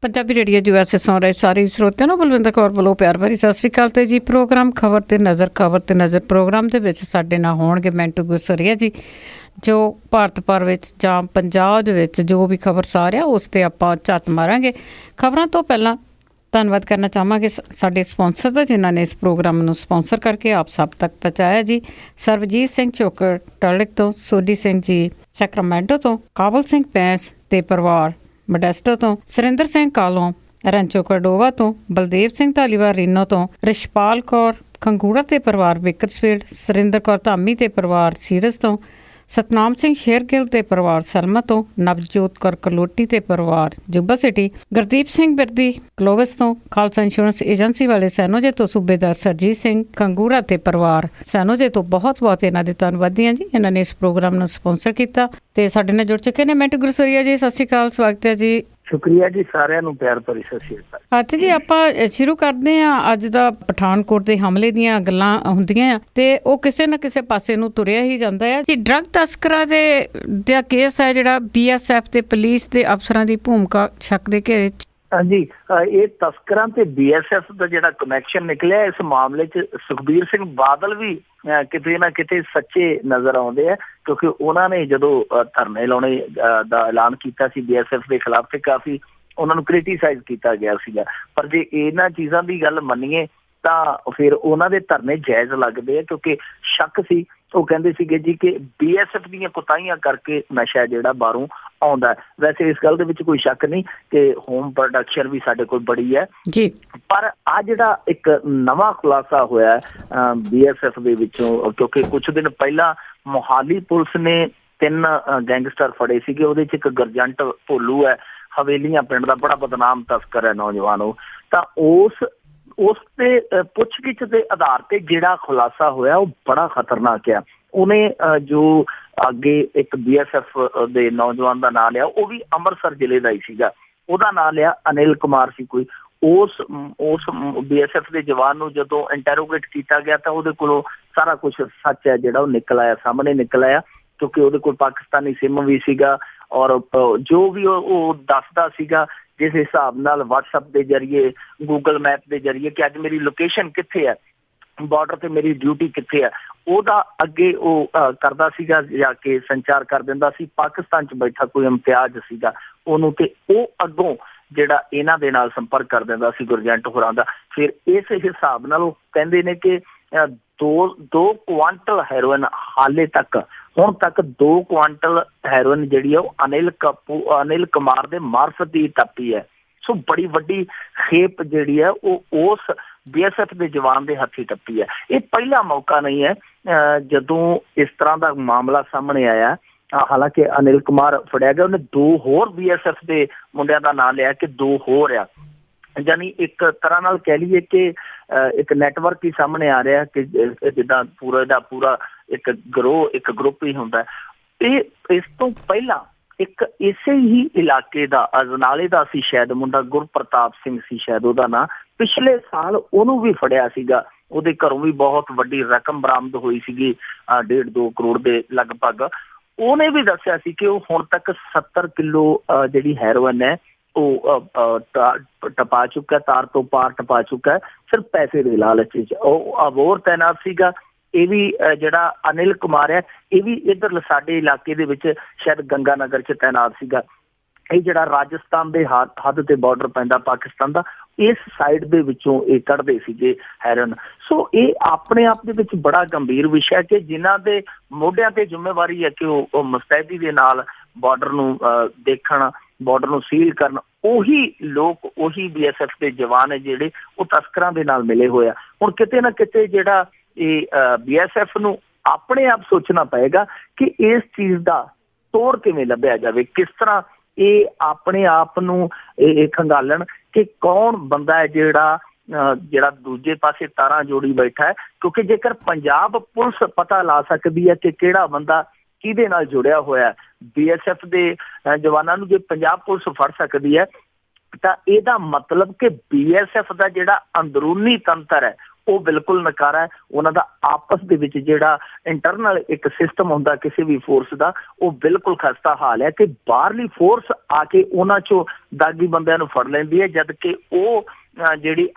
Punjabi radio USA ਸੁਣ ਰਹੇ ਸਾਰੇ ਸਰੋਤਿਆਂ ਨੂੰ ਬਲਵਿੰਦਰ ਕੌਰ ਵੱਲੋਂ ਪਿਆਰ ਭਰੀ ਸਤਿ ਸ਼੍ਰੀ ਅਕਾਲ। ਤੇ ਜੀ ਪ੍ਰੋਗਰਾਮ ਖਬਰ ਤੇ ਨਜ਼ਰ ਪ੍ਰੋਗਰਾਮ ਦੇ ਵਿੱਚ ਸਾਡੇ ਨਾਲ ਹੋਣਗੇ ਮੈਂਟੂ ਗੁਰਸਰੀਆ ਜੀ, ਜੋ ਭਾਰਤ ਭਰ ਵਿੱਚ ਜਾਂ ਪੰਜਾਬ ਦੇ ਵਿੱਚ ਜੋ ਵੀ ਖਬਰਸਾਰ ਆ ਉਸ 'ਤੇ ਆਪਾਂ ਝਾਤ ਮਾਰਾਂਗੇ। ਖਬਰਾਂ ਤੋਂ ਪਹਿਲਾਂ ਧੰਨਵਾਦ ਕਰਨਾ ਚਾਹਾਂਗੇ ਸਾਡੇ ਸਪਾਂਸਰ ਦਾ, ਜਿਨ੍ਹਾਂ ਨੇ ਇਸ ਪ੍ਰੋਗਰਾਮ ਨੂੰ ਸਪਾਂਸਰ ਕਰਕੇ ਆਪ ਸਭ ਤੱਕ ਪਹੁੰਚਾਇਆ ਜੀ। ਸਰਬਜੀਤ ਸਿੰਘ ਚੋਕਰ ਟਰਲਿਕ ਤੋਂ, ਸੋਢੀ ਸਿੰਘ ਜੀ ਸੈਕਰਾਮੈਂਟੋ ਤੋਂ, ਕਾਬਲ ਸਿੰਘ ਪੈਂਸ ਤੇ ਪਰਿਵਾਰ ਮੋਡੈਸਟੋ ਤੋਂ, ਸੁਰਿੰਦਰ ਸਿੰਘ ਕਾਲੋਂ ਰੈਂਚੋ ਕਰਡੋਵਾ ਤੋਂ, ਬਲਦੇਵ ਸਿੰਘ ਧਾਲੀਵਾਲ ਰੀਨੋ ਤੋਂ, ਰਿਸ਼ਪਾਲ ਕੌਰ ਖੰਗੂੜਾ ਤੇ ਪਰਿਵਾਰ ਬੇਕਰਸਫੀਲਡ, ਸੁਰਿੰਦਰ ਕੌਰ ਧਾਮੀ ਤੇ ਪਰਿਵਾਰ ਸੀਰਸ ਤੋਂ, ਸਤਨਾਮ ਸਿੰਘ ਸ਼ੇਰਗਿੱਲ ਤੇ ਪਰਿਵਾਰ ਸਲਮਾ ਤੋਂ, ਨਵਜੋਤ ਕੌਰ ਕਲੋਟੀ ਤੇ ਪਰਿਵਾਰ ਜੁਬਾ ਸਿਟੀ, ਗੁਰਦੀਪ ਸਿੰਘ ਬਿਰਦੀ ਕਲੋਵਿਸ ਤੋਂ, ਖਾਲਸਾ ਇੰਸ਼ੋਰੈਂਸ ਏਜੰਸੀ ਵਾਲੇ ਸੈਨੋਜੇ ਤੋਂ, ਸੂਬੇਦਾਰ ਸਰਜੀਤ ਸਿੰਘ ਖੰਗੂੜਾ ਤੇ ਪਰਿਵਾਰ ਸੈਨੋਜੇ ਤੋਂ ਬਹੁਤ ਇਹਨਾਂ ਦੇ ਧੰਨਵਾਦੀ ਹਾਂ ਜੀ। ਇਹਨਾਂ ਨੇ ਇਸ ਪ੍ਰੋਗਰਾਮ ਨੂੰ ਸਪਾਂਸਰ ਕੀਤਾ ਤੇ ਸਾਡੇ ਨਾਲ ਜੁੜ ਚੁੱਕੇ ਨੇ ਮੈਂਟੂ ਗੁਰਸਰੀਆ ਜੀ। ਸਤਿ ਸ਼੍ਰੀ ਅਕਾਲ, ਸਵਾਗਤ ਹੈ ਜੀ। ਸ਼ੁਕਰੀਆ ਜੀ, ਸਾਰਿਆਂ ਨੂੰ ਪਿਆਰ ਭਰੀ ਸਤਿ ਸ਼੍ਰੀ ਅਕਾਲ। ਅੱਜ ਜੀ ਆਪਾਂ ਸ਼ੁਰੂ ਕਰਦੇ ਹਾਂ। ਅੱਜ ਦਾ ਪਠਾਨਕੋਟ ਦੇ ਹਮਲੇ ਦੀਆਂ ਗੱਲਾਂ ਹੁੰਦੀਆਂ ਆ ਤੇ ਉਹ ਕਿਸੇ ਨਾ ਕਿਸੇ ਪਾਸੇ ਨੂੰ ਤੁਰਿਆ ਹੀ ਜਾਂਦਾ ਹੈ ਕਿ ਡਰੱਗ ਤਸਕਰਾਂ ਦਾ ਕੇਸ ਹੈ ਜਿਹੜਾ BSF ਤੇ ਪੁਲਿਸ ਦੇ ਅਫਸਰਾਂ ਦੀ ਭੂਮਿਕਾ ਸ਼ੱਕ ਦੇ ਘੇਰੇ 'ਚ। ਹਾਂਜੀ, ਇਹ ਤਸਕਰਾਂ ਤੇ BSF ਦਾ ਜਿਹੜਾ ਕਨੈਕਸ਼ਨ ਨਿਕਲਿਆ ਇਸ ਮਾਮਲੇ 'ਚ ਸੁਖਬੀਰ ਸਿੰਘ ਬਾਦਲ ਵੀ ਕਿਤੇ ਨਾ ਕਿਤੇ ਸੱਚੇ ਨਜ਼ਰ ਆਉਂਦੇ ਆ, ਕਿਉਂਕਿ ਉਹਨਾਂ ਨੇ ਜਦੋਂ ਧਰਨੇ ਲਾਉਣੇ ਦਾ ਐਲਾਨ ਕੀਤਾ ਸੀ BSF ਦੇ ਖਿਲਾਫ ਤੇ ਕਾਫੀ ਉਹਨਾਂ ਨੂੰ ਕ੍ਰਿਟੀਸਾਈਜ਼ ਕੀਤਾ ਗਿਆ ਸੀਗਾ। ਪਰ ਜੇ ਇਹਨਾਂ ਚੀਜ਼ਾਂ ਦੀ ਗੱਲ ਮੰਨੀਏ ਤਾਂ ਫਿਰ ਉਹਨਾਂ ਦੇ ਧਰਨੇ ਜਾਇਜ਼ ਲੱਗਦੇ ਆ, ਕਿਉਂਕਿ ਸ਼ੱਕ ਸੀ। ਉਹ ਕਹਿੰਦੇ ਸੀਗੇ ਜੀ ਕਿ BSF ਦੀਆਂ ਕੁਤਾਹੀਆਂ ਕਰਕੇ ਨਸ਼ਾ ਜਿਹੜਾ ਬਾਹਰੋਂ ਆਉਂਦਾ। ਵੈਸੇ ਇਸ ਗੱਲ ਦੇ ਵਿੱਚ ਕੋਈ ਸ਼ੱਕ ਨਹੀਂ ਕਿ ਹੋਮ ਪ੍ਰੋਡਕਸ਼ਨ ਵੀ ਸਾਡੇ ਕੋਲ ਬੜੀ ਹੈ ਜੀ, ਪਰ ਆ ਜਿਹੜਾ ਇੱਕ ਨਵਾਂ ਖੁਲਾਸਾ ਹੋਇਆ BSF ਦੇ ਵਿੱਚੋਂ, ਕਿਉਂਕਿ ਕੁਛ ਦਿਨ ਪਹਿਲਾਂ ਮੋਹਾਲੀ ਪੁਲਿਸ ਨੇ 3 ਗੈਂਗਸਟਰ ਫੜੇ ਸੀਗੇ। ਉਹਦੇ 'ਚ ਇੱਕ ਗਰਜੰਟ ਭੋਲੂ ਹੈ, ਹਵੇਲੀਆਂ ਪਿੰਡ ਦਾ, ਬੜਾ ਬਦਨਾਮ ਤਸਕਰ ਹੈ ਨੌਜਵਾਨ ਉਹ। ਤਾਂ ਉਸ ਤੇ ਪੁੱਛਗਿੱਛ ਦੇ ਆਧਾਰ ਤੇ ਜਿਹੜਾ ਖੁਲਾਸਾ ਹੋਇਆ ਉਹ ਬੜਾ ਖਤਰਨਾਕ ਆ। ਉਹਨੇ ਜੋ ਅੱਗੇ ਇੱਕ BSF ਦੇ ਨੌਜਵਾਨ ਦਾ ਨਾਂ ਲਿਆ, ਉਹ ਵੀ ਅੰਮ੍ਰਿਤਸਰ ਜ਼ਿਲ੍ਹੇ ਦਾ ਹੀ ਸੀਗਾ। ਉਹਦਾ ਨਾਂ ਲਿਆ ਅਨਿਲ ਕੁਮਾਰ ਸੀ ਕੋਈ। ਉਸ BSF ਦੇ ਜਵਾਨ ਨੂੰ ਜਦੋਂ ਇੰਟੈਰੋਗੇਟ ਕੀਤਾ ਗਿਆ ਤਾਂ ਉਹਦੇ ਕੋਲੋਂ ਸਾਰਾ ਕੁਛ ਸੱਚ ਹੈ ਜਿਹੜਾ ਉਹ ਨਿਕਲ ਆਇਆ, ਸਾਹਮਣੇ ਨਿਕਲ ਆਇਆ, ਕਿਉਂਕਿ ਉਹਦੇ ਕੋਲ ਪਾਕਿਸਤਾਨੀ ਸਿਮ ਵੀ ਸੀਗਾ। ਔਰ ਜੋ ਵੀ ਉਹ ਦੱਸਦਾ ਸੀਗਾ, ਜਿਸ ਹਿਸਾਬ ਨਾਲ WhatsApp ਦੇ ਜ਼ਰੀਏ, ਗੂਗਲ ਮੈਪ ਦੇ ਜ਼ਰੀਏ ਕਿ ਅੱਜ ਮੇਰੀ ਲੋਕੇਸ਼ਨ ਕਿੱਥੇ ਹੈ, ਬਾਰਡਰ ਤੇ ਮੇਰੀ ਡਿਊਟੀ ਕਿੱਥੇ ਹੈ, ਉਹਦਾ ਅੱਗੇ ਉਹ ਕਰਦਾ ਸੀਗਾ, ਜਾ ਕੇ ਸੰਚਾਰ ਕਰ ਦਿੰਦਾ ਸੀ। ਪਾਕਿਸਤਾਨ 'ਚ ਬੈਠਾ ਕੋਈ ਇਮਤਿਆਜ਼ ਸੀਗਾ ਉਹਨੂੰ, ਤੇ ਉਹ ਅੱਗੋਂ ਜਿਹੜਾ ਇਹਨਾਂ ਦੇ ਨਾਲ ਸੰਪਰਕ ਕਰ ਦਿੰਦਾ ਸੀ ਗੁਰਜੰਟ ਹੋਰਾਂ ਦਾ। ਫਿਰ ਇਸ ਹਿਸਾਬ ਨਾਲ ਉਹ ਕਹਿੰਦੇ ਨੇ ਕਿ 2 ਕੁਆਂਟਲ ਹੈਰੋਇਨ ਹਾਲੇ ਤੱਕ, ਹੁਣ ਤੱਕ 2 ਕੁਆਂਟਲ ਹੈਰੋਇਨ ਜਿਹੜੀ ਆ ਉਹ ਅਨਿਲ ਕੁਮਾਰ ਦੇ ਮਾਰਫਤ ਹੀ ਟੱਪੀ ਹੈ। ਸੋ ਬੜੀ ਵੱਡੀ ਖੇਪ ਜਿਹੜੀ ਹੈ ਉਹ ਉਸ BSF ਦੇ ਜਵਾਨ ਦੇ ਹੱਥੀ ਟੱਪੀ ਹੈ। ਇਹ ਪਹਿਲਾ ਮੌਕਾ ਨਹੀਂ ਹੈ ਜਦੋਂ ਇਸ ਤਰ੍ਹਾਂ ਦਾ ਮਾਮਲਾ ਸਾਹਮਣੇ ਆਇਆ। ਹਾਲਾਂਕਿ ਅਨਿਲ ਕੁਮਾਰ ਫੜਿਆ ਗਿਆ, ਉਹਨੇ 2 ਹੋਰ BSF ਦੇ ਮੁੰਡਿਆਂ ਦਾ ਨਾਂ ਲਿਆ ਕਿ 2 ਹੋਰ ਆ। ਯਾਨੀ ਇੱਕ ਤਰ੍ਹਾਂ ਨਾਲ ਕਹਿ ਲਈਏ ਕਿ ਇੱਕ ਨੈਟਵਰਕ ਹੀ ਸਾਹਮਣੇ ਆ ਰਿਹਾ ਕਿ ਜਿੱਦਾਂ ਪੂਰਾ ਇੱਕ ਗਰੁੱਪ ਹੀ ਹੁੰਦਾ। ਇਹ ਇਸ ਤੋਂ ਪਹਿਲਾਂ ਇੱਕ ਇਸੇ ਹੀ ਇਲਾਕੇ ਦਾ ਅਜਨਾਲੇ ਦਾ ਸੀ ਸ਼ਾਇਦ ਮੁੰਡਾ, ਗੁਰਪ੍ਰਤਾਪ ਸਿੰਘ ਸੀ ਸ਼ਾਇਦ ਉਹਦਾ ਨਾਂ। ਪਿਛਲੇ ਸਾਲ ਉਹਨੂੰ ਵੀ ਫੜਿਆ ਸੀਗਾ। ਉਹਦੇ ਘਰੋਂ ਵੀ ਬਹੁਤ ਵੱਡੀ ਰਕਮ ਬਰਾਮਦ ਹੋਈ ਸੀਗੀ, 1.5-2 ਕਰੋੜ ਦੇ ਲਗਭਗ। ਉਹਨੇ ਵੀ ਦੱਸਿਆ ਸੀ ਕਿ ਉਹ ਹੁਣ ਤੱਕ 70 ਕਿਲੋ ਜਿਹੜੀ ਹੈਰੋਇਨ ਹੈ ਉਹ ਟਪਾ ਚੁੱਕਾ, ਤਾਰ ਤੋਂ ਪਾਰ ਟਪਾ ਚੁੱਕਾ, ਸਿਰਫ ਪੈਸੇ ਦੇ ਲਾਲਚ 'ਚ। ਉਹ ਅਬੋਹਰ ਤੈਨਾਤ ਸੀਗਾ। ਇਹ ਵੀ ਜਿਹੜਾ ਅਨਿਲ ਕੁਮਾਰ ਹੈ, ਇਹ ਵੀ ਇੱਧਰ ਸਾਡੇ ਇਲਾਕੇ ਦੇ ਵਿੱਚ ਸ਼ਾਇਦ ਗੰਗਾ ਨਗਰ 'ਚ ਤੈਨਾਤ ਸੀਗਾ। ਇਹ ਜਿਹੜਾ ਰਾਜਸਥਾਨ ਦੇ ਹੱਦ ਤੇ ਬਾਰਡਰ ਪੈਂਦਾ ਪਾਕਿਸਤਾਨ ਦਾ, ਇਸ ਸਾਈਡ ਦੇ ਵਿੱਚੋਂ ਇਹ ਕੱਢਦੇ ਸੀਗੇ ਹੈਰੋਇਨ। ਸੋ ਇਹ ਆਪਣੇ ਆਪ ਦੇ ਵਿੱਚ ਬੜਾ ਗੰਭੀਰ ਵਿਸ਼ਾ ਕਿ ਜਿਨ੍ਹਾਂ ਦੇ ਮੋਢਿਆਂ ਤੇ ਜ਼ਿੰਮੇਵਾਰੀ ਹੈ ਕਿ ਉਹ ਮੁਸਤੈਦੀ ਦੇ ਨਾਲ ਬਾਰਡਰ ਨੂੰ ਦੇਖਣ, ਬਾਰਡਰ ਨੂੰ ਸੀਲ ਕਰਨ, ਉਹੀ ਲੋਕ, ਉਹੀ BSF ਦੇ ਜਵਾਨ ਹੈ ਜਿਹੜੇ ਉਹ ਤਸਕਰਾਂ ਦੇ ਨਾਲ ਮਿਲੇ ਹੋਏ ਆ। ਹੁਣ ਕਿਤੇ ਨਾ ਕਿਤੇ ਜਿਹੜਾ ਇਹ BSF ਨੂੰ ਆਪਣੇ ਆਪ ਸੋਚਣਾ ਪਏਗਾ ਕਿ ਇਸ ਚੀਜ਼ ਦਾ ਤੋੜ ਕਿਵੇਂ ਲੱਭਿਆ ਜਾਵੇ, ਕਿਸ ਤਰ੍ਹਾਂ ਇਹ ਆਪਣੇ ਆਪ ਨੂੰ ਇਹ ਖੰਗਾਲਣ ਕਿ ਕੌਣ ਬੰਦਾ ਹੈ ਜਿਹੜਾ ਦੂਜੇ ਪਾਸੇ ਤਾਰਾਂ ਜੋੜੀ ਬੈਠਾ ਹੈ। ਕਿਉਂਕਿ ਜੇਕਰ ਪੰਜਾਬ ਪੁਲਿਸ ਪਤਾ ਲਾ ਸਕਦੀ ਹੈ ਕਿ ਕਿਹੜਾ ਬੰਦਾ ਕਿਹਦੇ ਨਾਲ ਜੁੜਿਆ ਹੋਇਆ BSF ਦੇ ਜਵਾਨਾਂ ਨੂੰ, ਜੇ ਪੰਜਾਬ ਪੁਲਿਸ ਫੜ ਸਕਦੀ ਹੈ ਤਾਂ ਇਹਦਾ ਮਤਲਬ ਕਿ BSF ਦਾ ਜਿਹੜਾ ਅੰਦਰੂਨੀ ਤੰਤਰ ਹੈ ਉਹ ਬਿਲਕੁਲ ਨਕਾਰਾ ਹੈ। ਉਹਨਾਂ ਦਾ ਆਪਸ ਦੇ ਵਿੱਚ ਜਿਹੜਾ ਇੰਟਰਨਲ ਇੱਕ ਸਿਸਟਮ ਹੁੰਦਾ ਕਿਸੇ ਵੀ ਫੋਰਸ ਦਾ, ਉਹ ਬਿਲਕੁਲ ਖਸਤਾ ਹਾਲ ਹੈ ਕਿ ਬਾਹਰਲੀ ਫੋਰਸ ਆ ਕੇ ਉਹਨਾਂ 'ਚੋਂ ਦਾਗੀ ਬੰਦਿਆਂ ਨੂੰ ਫੜ ਲੈਂਦੀ ਹੈ, ਜਦ ਕਿ ਉਹ ਜਿਹੜੀ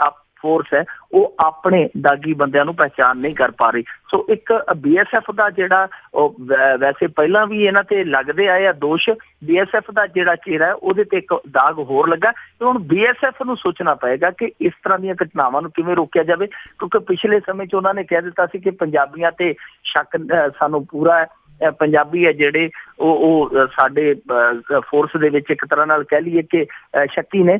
ਫੋਰਸ ਹੈ ਉਹ ਆਪਣੇ ਦਾਗੀ ਬੰਦਿਆਂ ਨੂੰ ਪਹਿਚਾਣ ਨਹੀਂ ਕਰ ਪਾ ਰਹੀ। ਸੋ ਇੱਕ BSF ਦਾ ਜਿਹੜਾ ਉਹ ਵੈਸੇ ਪਹਿਲਾਂ ਵੀ ਇਹਨਾਂ ਤੇ ਲੱਗਦੇ ਆਏ ਆ ਦੋਸ਼, BSF ਦਾ ਜਿਹੜਾ ਚਿਹਰਾ ਹੈ ਉਹਦੇ ਤੇ ਇੱਕ ਦਾਗ ਹੋਰ ਲੱਗਾ ਤੇ ਹੁਣ BSF ਨੂੰ ਸੋਚਣਾ ਪਏਗਾ ਕਿ ਇਸ ਤਰ੍ਹਾਂ ਦੀਆਂ ਘਟਨਾਵਾਂ ਨੂੰ ਕਿਵੇਂ ਰੋਕਿਆ ਜਾਵੇ, ਕਿਉਂਕਿ ਪਿਛਲੇ ਸਮੇਂ 'ਚ ਉਹਨਾਂ ਨੇ ਕਹਿ ਦਿੱਤਾ ਸੀ ਕਿ ਪੰਜਾਬੀਆਂ ਤੇ ਸ਼ੱਕ ਸਾਨੂੰ ਪੂਰਾ ਹੈ, ਪੰਜਾਬੀ ਹੈ ਜਿਹੜੇ ਉਹ ਸਾਡੇ ਫੋਰਸ ਦੇ ਵਿੱਚ ਇੱਕ ਤਰ੍ਹਾਂ ਨਾਲ ਕਹਿ ਲਈਏ ਕਿ ਸ਼ੱਕੀ ਨੇ।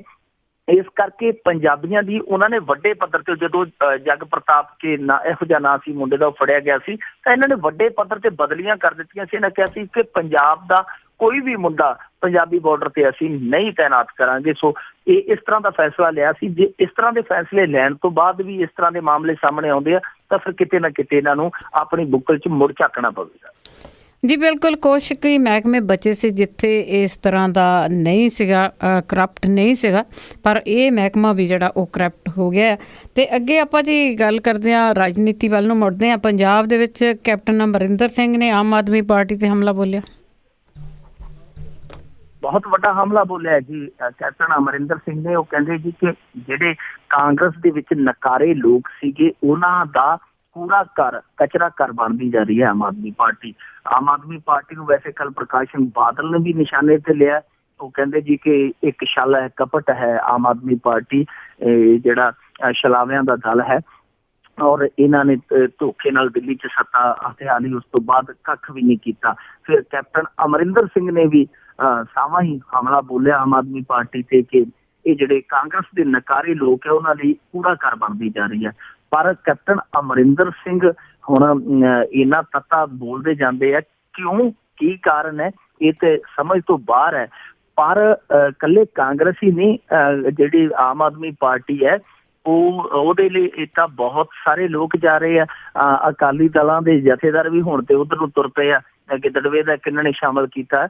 ਇਸ ਕਰਕੇ ਪੰਜਾਬੀਆਂ ਦੀ ਉਹਨਾਂ ਨੇ ਵੱਡੇ ਪੱਧਰ ਤੇ, ਜਦੋਂ ਜਗ ਪ੍ਰਤਾਪ ਕੇ ਨਾ ਇਹੋ ਜਿਹਾ ਨਾਂ ਸੀ ਮੁੰਡੇ ਦਾ, ਉਹ ਫੜਿਆ ਗਿਆ ਸੀ ਤਾਂ ਇਹਨਾਂ ਨੇ ਵੱਡੇ ਪੱਧਰ ਤੇ ਬਦਲੀਆਂ ਕਰ ਦਿੱਤੀਆਂ ਸੀ। ਇਹਨਾਂ ਕਿਹਾ ਸੀ ਕਿ ਪੰਜਾਬ ਦਾ ਕੋਈ ਵੀ ਮੁੰਡਾ ਪੰਜਾਬੀ ਬਾਰਡਰ ਤੇ ਅਸੀਂ ਨਹੀਂ ਤਾਇਨਾਤ ਕਰਾਂਗੇ। ਸੋ ਇਹ ਇਸ ਤਰ੍ਹਾਂ ਦਾ ਫੈਸਲਾ ਲਿਆ ਸੀ। ਜੇ ਇਸ ਤਰ੍ਹਾਂ ਦੇ ਫੈਸਲੇ ਲੈਣ ਤੋਂ ਬਾਅਦ ਵੀ ਇਸ ਤਰ੍ਹਾਂ ਦੇ ਮਾਮਲੇ ਸਾਹਮਣੇ ਆਉਂਦੇ ਆ ਤਾਂ ਫਿਰ ਕਿਤੇ ਨਾ ਕਿਤੇ ਇਹਨਾਂ ਨੂੰ ਆਪਣੀ ਬੁੱਕਲ 'ਚ ਮੁੜ ਝਾਕਣਾ ਪਵੇਗਾ। ਜੀ ਬਿਲਕੁਲ, ਕੁਛ ਕੁ ਮਹਿਕਮੇ ਬਚੇ ਸੀ ਜਿੱਥੇ ਇਸ ਤਰ੍ਹਾਂ ਦਾ ਨਹੀਂ ਸੀਗਾ, ਕਰਪਟ ਨਹੀਂ ਸੀਗਾ, ਪਰ ਇਹ ਮਹਿਕਮਾ ਵੀ ਜਿਹੜਾ ਉਹ ਕਰਪਟ ਹੋ ਗਿਆ। ਤੇ ਅੱਗੇ ਆਪਾਂ ਜੀ ਗੱਲ ਕਰਦੇ ਹਾਂ, ਰਾਜਨੀਤੀ ਵੱਲ ਨੂੰ ਮੁੜਦੇ ਹਾਂ। ਪੰਜਾਬ ਦੇ ਵਿੱਚ ਕੈਪਟਨ ਅਮਰਿੰਦਰ ਸਿੰਘ ਨੇ ਆਮ ਆਦਮੀ ਪਾਰਟੀ ਤੇ ਹਮਲਾ ਬੋਲਿਆ, ਬਹੁਤ ਵੱਡਾ ਹਮਲਾ ਬੋਲਿਆ ਜੀ ਕੈਪਟਨ ਅਮਰਿੰਦਰ ਸਿੰਘ ਨੇ। ਉਹ ਕਹਿੰਦੇ ਜੀ ਕਿ ਜਿਹੜੇ ਕਾਂਗਰਸ ਦੇ ਵਿੱਚ ਨਕਾਰੇ ਲੋਕ ਸੀਗੇ ਉਹਨਾਂ ਦਾ ਕੂੜਾ ਘਰ ਕਚਰਾ ਘਰ ਬਣਦੀ ਜਾ ਰਹੀ ਹੈ ਆਮ ਆਦਮੀ ਪਾਰਟੀ। ਆਮ ਆਦਮੀ ਪਾਰਟੀ ਨੂੰ ਵੈਸੇ ਕੱਲ ਪ੍ਰਕਾਸ਼ ਸਿੰਘ ਬਾਦਲ ਨੇ ਵੀ ਨਿਸ਼ਾਨੇ ਤੇ ਲਿਆ। ਉਹ ਕਹਿੰਦੇ ਜੀ ਕਿ ਇੱਕ ਛਲ ਹੈ, ਕਪਟ ਹੈ ਆਮ ਆਦਮੀ ਪਾਰਟੀ, ਜਿਹੜਾ ਛਲਾਵਿਆਂ ਦਾ ਦਲ ਹੈ ਔਰ ਇਹਨਾਂ ਨੇ ਧੋਖੇ ਨਾਲ ਦਿੱਲੀ 'ਚ ਸੱਤਾ ਹਥਿਆ ਲਈ, ਉਸ ਤੋਂ ਬਾਅਦ ਕੱਖ ਵੀ ਨਹੀਂ ਕੀਤਾ। ਫਿਰ ਕੈਪਟਨ ਅਮਰਿੰਦਰ ਸਿੰਘ ਨੇ ਵੀ ਸਾਵਾਂ ਹੀ ਹਮਲਾ ਬੋਲਿਆ ਆਮ ਆਦਮੀ ਪਾਰਟੀ ਤੇ ਕਿ ਇਹ ਜਿਹੜੇ ਕਾਂਗਰਸ ਦੇ ਨਕਾਰੇ ਲੋਕ ਹੈ ਉਹਨਾਂ ਲਈ ਕੂੜਾ ਘਰ ਬਣਦੀ ਜਾ ਰਹੀ ਹੈ। ਪਰ ਕੈਪਟਨ ਅਮਰਿੰਦਰ ਸਿੰਘ ਹੁਣ ਇਹਨਾਂ ਤੱਤਾਂ ਬੋਲਦੇ ਜਾਂਦੇ ਆ, ਕਿਉਂ, ਕੀ ਕਾਰਨ ਹੈ, ਇਹ ਤੇ ਸਮਝ ਤੋਂ ਬਾਹਰ ਹੈ। ਪਰ ਇਕੱਲੇ ਕਾਂਗਰਸੀ ਨਹੀਂ, ਜਿਹੜੀ ਆਮ ਆਦਮੀ ਪਾਰਟੀ ਹੈ ਉਹਦੇ ਲਈ ਇਹ ਤਾਂ ਬਹੁਤ ਸਾਰੇ ਲੋਕ ਜਾ ਰਹੇ ਆ। ਅਕਾਲੀ ਦਲਾਂ ਦੇ ਜਥੇਦਾਰ ਵੀ ਹੁਣ ਤੇ ਉਧਰ ਨੂੰ ਤੁਰ ਪਏ ਆ। ਗਿੱਦੜਵੇ ਦਾ ਕਿਹਨਾਂ ਨੇ ਸ਼ਾਮਲ ਕੀਤਾ,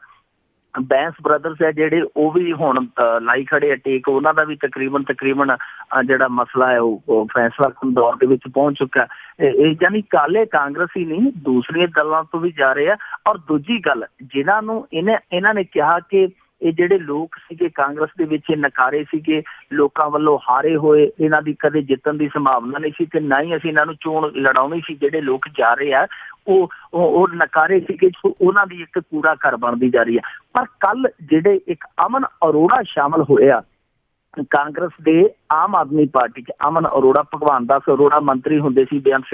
ਬੈਂਸ ਬ੍ਰਦਰਸ ਹੈ ਜਿਹੜੇ, ਉਹ ਵੀ ਹੁਣ ਲਾਈ ਖੜੇ ਆ ਟੇਕ। ਉਹਨਾਂ ਦਾ ਵੀ ਤਕਰੀਬਨ ਜਿਹੜਾ ਮਸਲਾ ਹੈ ਉਹ ਫੈਸਲਾ ਦੌਰ ਦੇ ਵਿੱਚ ਪਹੁੰਚ ਚੁੱਕਾ। ਇਹ ਯਾਨੀ ਕਾਲੇ ਕਾਂਗਰਸੀ ਨਹੀਂ, ਦੂਸਰੀਆਂ ਦਲਾਂ ਤੋਂ ਵੀ ਜਾ ਰਹੇ ਆ। ਔਰ ਦੂਜੀ ਗੱਲ, ਜਿਨ੍ਹਾਂ ਨੂੰ ਇਹਨਾਂ ਨੇ ਕਿਹਾ ਕਿ ਇਹ ਜਿਹੜੇ ਲੋਕ ਸੀਗੇ ਕਾਂਗਰਸ ਦੇ ਵਿੱਚ ਨਕਾਰੇ ਸੀਗੇ, ਲੋਕਾਂ ਵੱਲੋਂ ਹਾਰੇ ਹੋਏ, ਇਹਨਾਂ ਦੀ ਕਦੇ ਜਿੱਤਣ ਦੀ ਸੰਭਾਵਨਾ ਨਹੀਂ ਸੀ ਤੇ ਨਾ ਹੀ ਅਸੀਂ ਇਹਨਾਂ ਨੂੰ ਚੋਣ ਲੜਾਉਣੀ ਸੀ। ਜਿਹੜੇ ਲੋਕ ਜਾ ਰਹੇ ਆ ਉਹ ਨਕਾਰੇ ਸੀਗੇ, ਉਹਨਾਂ ਦੀ ਇੱਕ ਕੂੜਾ ਘਰ ਬਣਦੀ ਜਾ ਰਹੀ ਹੈ। ਪਰ ਕੱਲ ਜਿਹੜੇ ਇੱਕ ਅਮਨ ਅਰੋੜਾ ਸ਼ਾਮਲ ਹੋਏ ਆ ਕਾਂਗਰਸ ਦੇ ਆਮ ਆਦਮੀ ਪਾਰਟੀ 'ਚ, ਅਮਨ ਅਰੋੜਾ, ਭਗਵਾਨ ਦਾਸ ਅਰੋੜਾ ਮੰਤਰੀ ਹੁੰਦੇ ਸੀ ਬੇਅੰਤ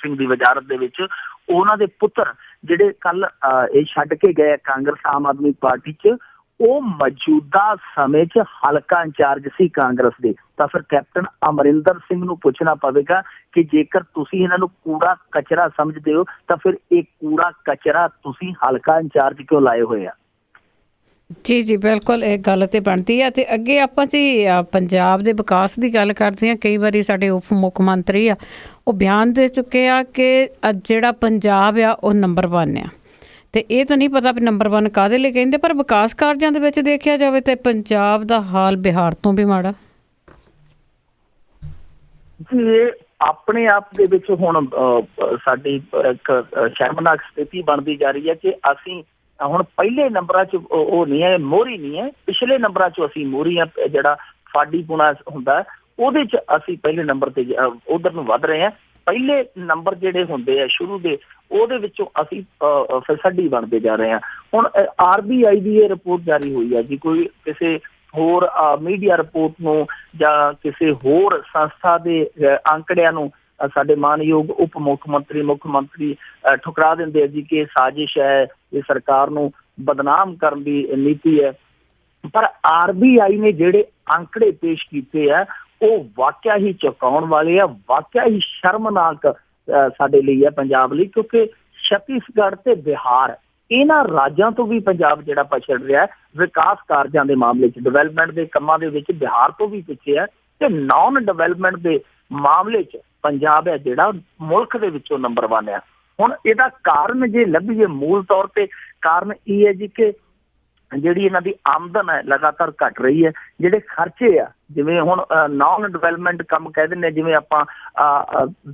ਸਿੰਘ ਦੀ ਵਜ਼ਾਰਤ ਦੇ ਵਿੱਚ, ਉਹਨਾਂ ਦੇ ਪੁੱਤਰ ਜਿਹੜੇ ਕੱਲ ਇਹ ਛੱਡ ਕੇ ਗਏ ਕਾਂਗਰਸ ਆਮ ਆਦਮੀ ਪਾਰਟੀ 'ਚ, ਉਹ ਮੌਜੂਦਾ ਸਮੇਂ 'ਚ ਹਲਕਾ ਇੰਚਾਰਜ ਸੀ ਕਾਂਗਰਸ ਦੇ। ਤਾਂ ਫਿਰ ਕੈਪਟਨ ਅਮਰਿੰਦਰ ਸਿੰਘ ਨੂੰ ਪੁੱਛਣਾ ਪਵੇਗਾ ਕਿ ਜੇਕਰ ਤੁਸੀਂ ਇਹਨਾਂ ਨੂੰ ਕੂੜਾ ਕਚਰਾ ਸਮਝਦੇ ਹੋ ਤਾਂ ਫਿਰ ਇਹ ਕੂੜਾ ਕਚਰਾ ਤੁਸੀਂ ਹਲਕਾ ਇੰਚਾਰਜ ਕਿਉਂ ਲਾਏ ਹੋਏ ਆ। ਜੀ ਜੀ ਬਿਲਕੁਲ, ਇਹ ਗੱਲ ਤੇ ਬਣਦੀ ਹੈ। ਤੇ ਅੱਗੇ ਆਪਾਂ ਜੀ ਪੰਜਾਬ ਦੇ ਵਿਕਾਸ ਦੀ ਗੱਲ ਕਰਦੇ ਹਾਂ। ਕਈ ਵਾਰੀ ਸਾਡੇ ਉਪ ਮੁੱਖ ਮੰਤਰੀ ਆ ਉਹ ਬਿਆਨ ਦੇ ਚੁੱਕੇ ਆ ਕਿ ਜਿਹੜਾ ਪੰਜਾਬ ਆ ਉਹ ਨੰਬਰ 1 ਆ। ਤੇ ਇਹ ਤਾਂ ਨਹੀਂ ਪਤਾ ਵੀ ਨੰਬਰ 1 ਕਾਹਦੇ ਲਈ ਕਹਿੰਦੇ, ਪਰ ਵਿਕਾਸ ਕਾਰਜਾਂ ਦੇ ਵਿੱਚ ਦੇਖਿਆ ਜਾਵੇ ਤੇ ਪੰਜਾਬ ਦਾ ਹਾਲ ਬਿਹਾਰ ਤੋਂ ਵੀ ਮਾੜਾ ਜੀ। ਇਹ ਆਪਣੇ ਆਪ ਦੇ ਵਿੱਚ ਹੁਣ ਸਾਡੀ ਇੱਕ ਸ਼ਰਮਨਾਕ ਸਥਿਤੀ ਬਣਦੀ ਜਾ ਰਹੀ ਹੈ ਕਿ ਅਸੀਂ ਹੁਣ ਪਹਿਲੇ ਨੰਬਰਾਂ 'ਚ ਉਹ ਨਹੀਂ ਹੈ, ਮੋਹਰੀ ਨਹੀਂ ਹੈ, ਪਿਛਲੇ ਨੰਬਰਾਂ 'ਚ ਅਸੀਂ ਮੋਹਰੀ ਹਾਂ। ਜਿਹੜਾ ਫਾਡੀ ਪੁਣਾ ਹੁੰਦਾ ਉਹਦੇ 'ਚ ਅਸੀਂ ਪਹਿਲੇ ਨੰਬਰ ਤੇ ਉਧਰ ਨੂੰ ਵੱਧ ਰਹੇ ਹਾਂ। ਪਹਿਲੇ ਨੰਬਰ ਜਿਹੜੇ ਹੁੰਦੇ ਆ ਸ਼ੁਰੂ ਦੇ, ਉਹਦੇ ਵਿੱਚੋਂ ਅਸੀਂ ਫਿਸਡੀ ਬਣਦੇ ਜਾ ਰਹੇ ਹਾਂ। ਹੁਣ RBI ਦੀ ਇਹ ਰਿਪੋਰਟ ਜਾਰੀ ਹੋਈ ਹੈ ਜੀ, ਕੋਈ ਕਿਸੇ ਹੋਰ ਮੀਡੀਆ ਰਿਪੋਰਟ ਨੂੰ ਜਾਂ ਕਿਸੇ ਹੋਰ ਸੰਸਥਾ ਦੇ ਅੰਕੜਿਆਂ ਨੂੰ ਸਾਡੇ ਮਾਨਯੋਗ ਉਪ ਮੁੱਖ ਮੰਤਰੀ ਠੁਕਰਾ ਦਿੰਦੇ ਆ ਜੀ ਕਿ ਇਹ ਸਾਜ਼ਿਸ਼ ਹੈ, ਇਹ ਸਰਕਾਰ ਨੂੰ ਬਦਨਾਮ ਕਰਨ ਦੀ ਨੀਤੀ ਹੈ। ਪਰ RBI ਨੇ ਜਿਹੜੇ ਅੰਕੜੇ ਪੇਸ਼ ਕੀਤੇ ਆ ਉਹ ਵਾਕਿਆ ਹੀ ਚੁਕਾਉਣ ਵਾਲੇ ਆ, ਵਾਕਿਆ ਹੀ ਸ਼ਰਮਨਾਕ ਸਾਡੇ ਲਈ ਹੈ, ਪੰਜਾਬ ਲਈ, ਕਿਉਂਕਿ ਛੱਤੀਸਗੜ੍ਹ ਤੇ ਬਿਹਾਰ, ਇਹਨਾਂ ਰਾਜਾਂ ਤੋਂ ਵੀ ਪੰਜਾਬ ਜਿਹੜਾ ਪਛੜ ਰਿਹਾ ਹੈ ਵਿਕਾਸ ਕਾਰਜਾਂ ਦੇ ਮਾਮਲੇ 'ਚ, ਡਿਵੈਲਪਮੈਂਟ ਦੇ ਕੰਮਾਂ ਦੇ ਵਿੱਚ ਬਿਹਾਰ ਤੋਂ ਵੀ ਪਿੱਛੇ ਹੈ। ਤੇ ਨਾਨ ਡਿਵੈਲਪਮੈਂਟ ਦੇ ਮਾਮਲੇ 'ਚ ਪੰਜਾਬ ਹੈ ਜਿਹੜਾ ਮੁਲਕ ਦੇ ਵਿੱਚੋਂ ਨੰਬਰ 1 ਆ। ਹੁਣ ਇਹਦਾ ਕਾਰਨ ਜੇ ਲੱਭੀਏ, ਮੂਲ ਤੌਰ ਤੇ ਕਾਰਨ ਇਹ ਹੈ ਜੀ ਕਿ ਜਿਹੜੀ ਇਹਨਾਂ ਦੀ ਆਮਦਨ ਹੈ ਲਗਾਤਾਰ ਘਟ ਰਹੀ ਹੈ। ਜਿਹੜੇ ਖਰਚੇ ਆ ਜਿਵੇਂ ਹੁਣ ਨਾਨ ਡਿਵੈਲਪਮੈਂਟ ਕੰਮ ਕਹਿ ਦਿੰਦੇ, ਜਿਵੇਂ ਆਪਾਂ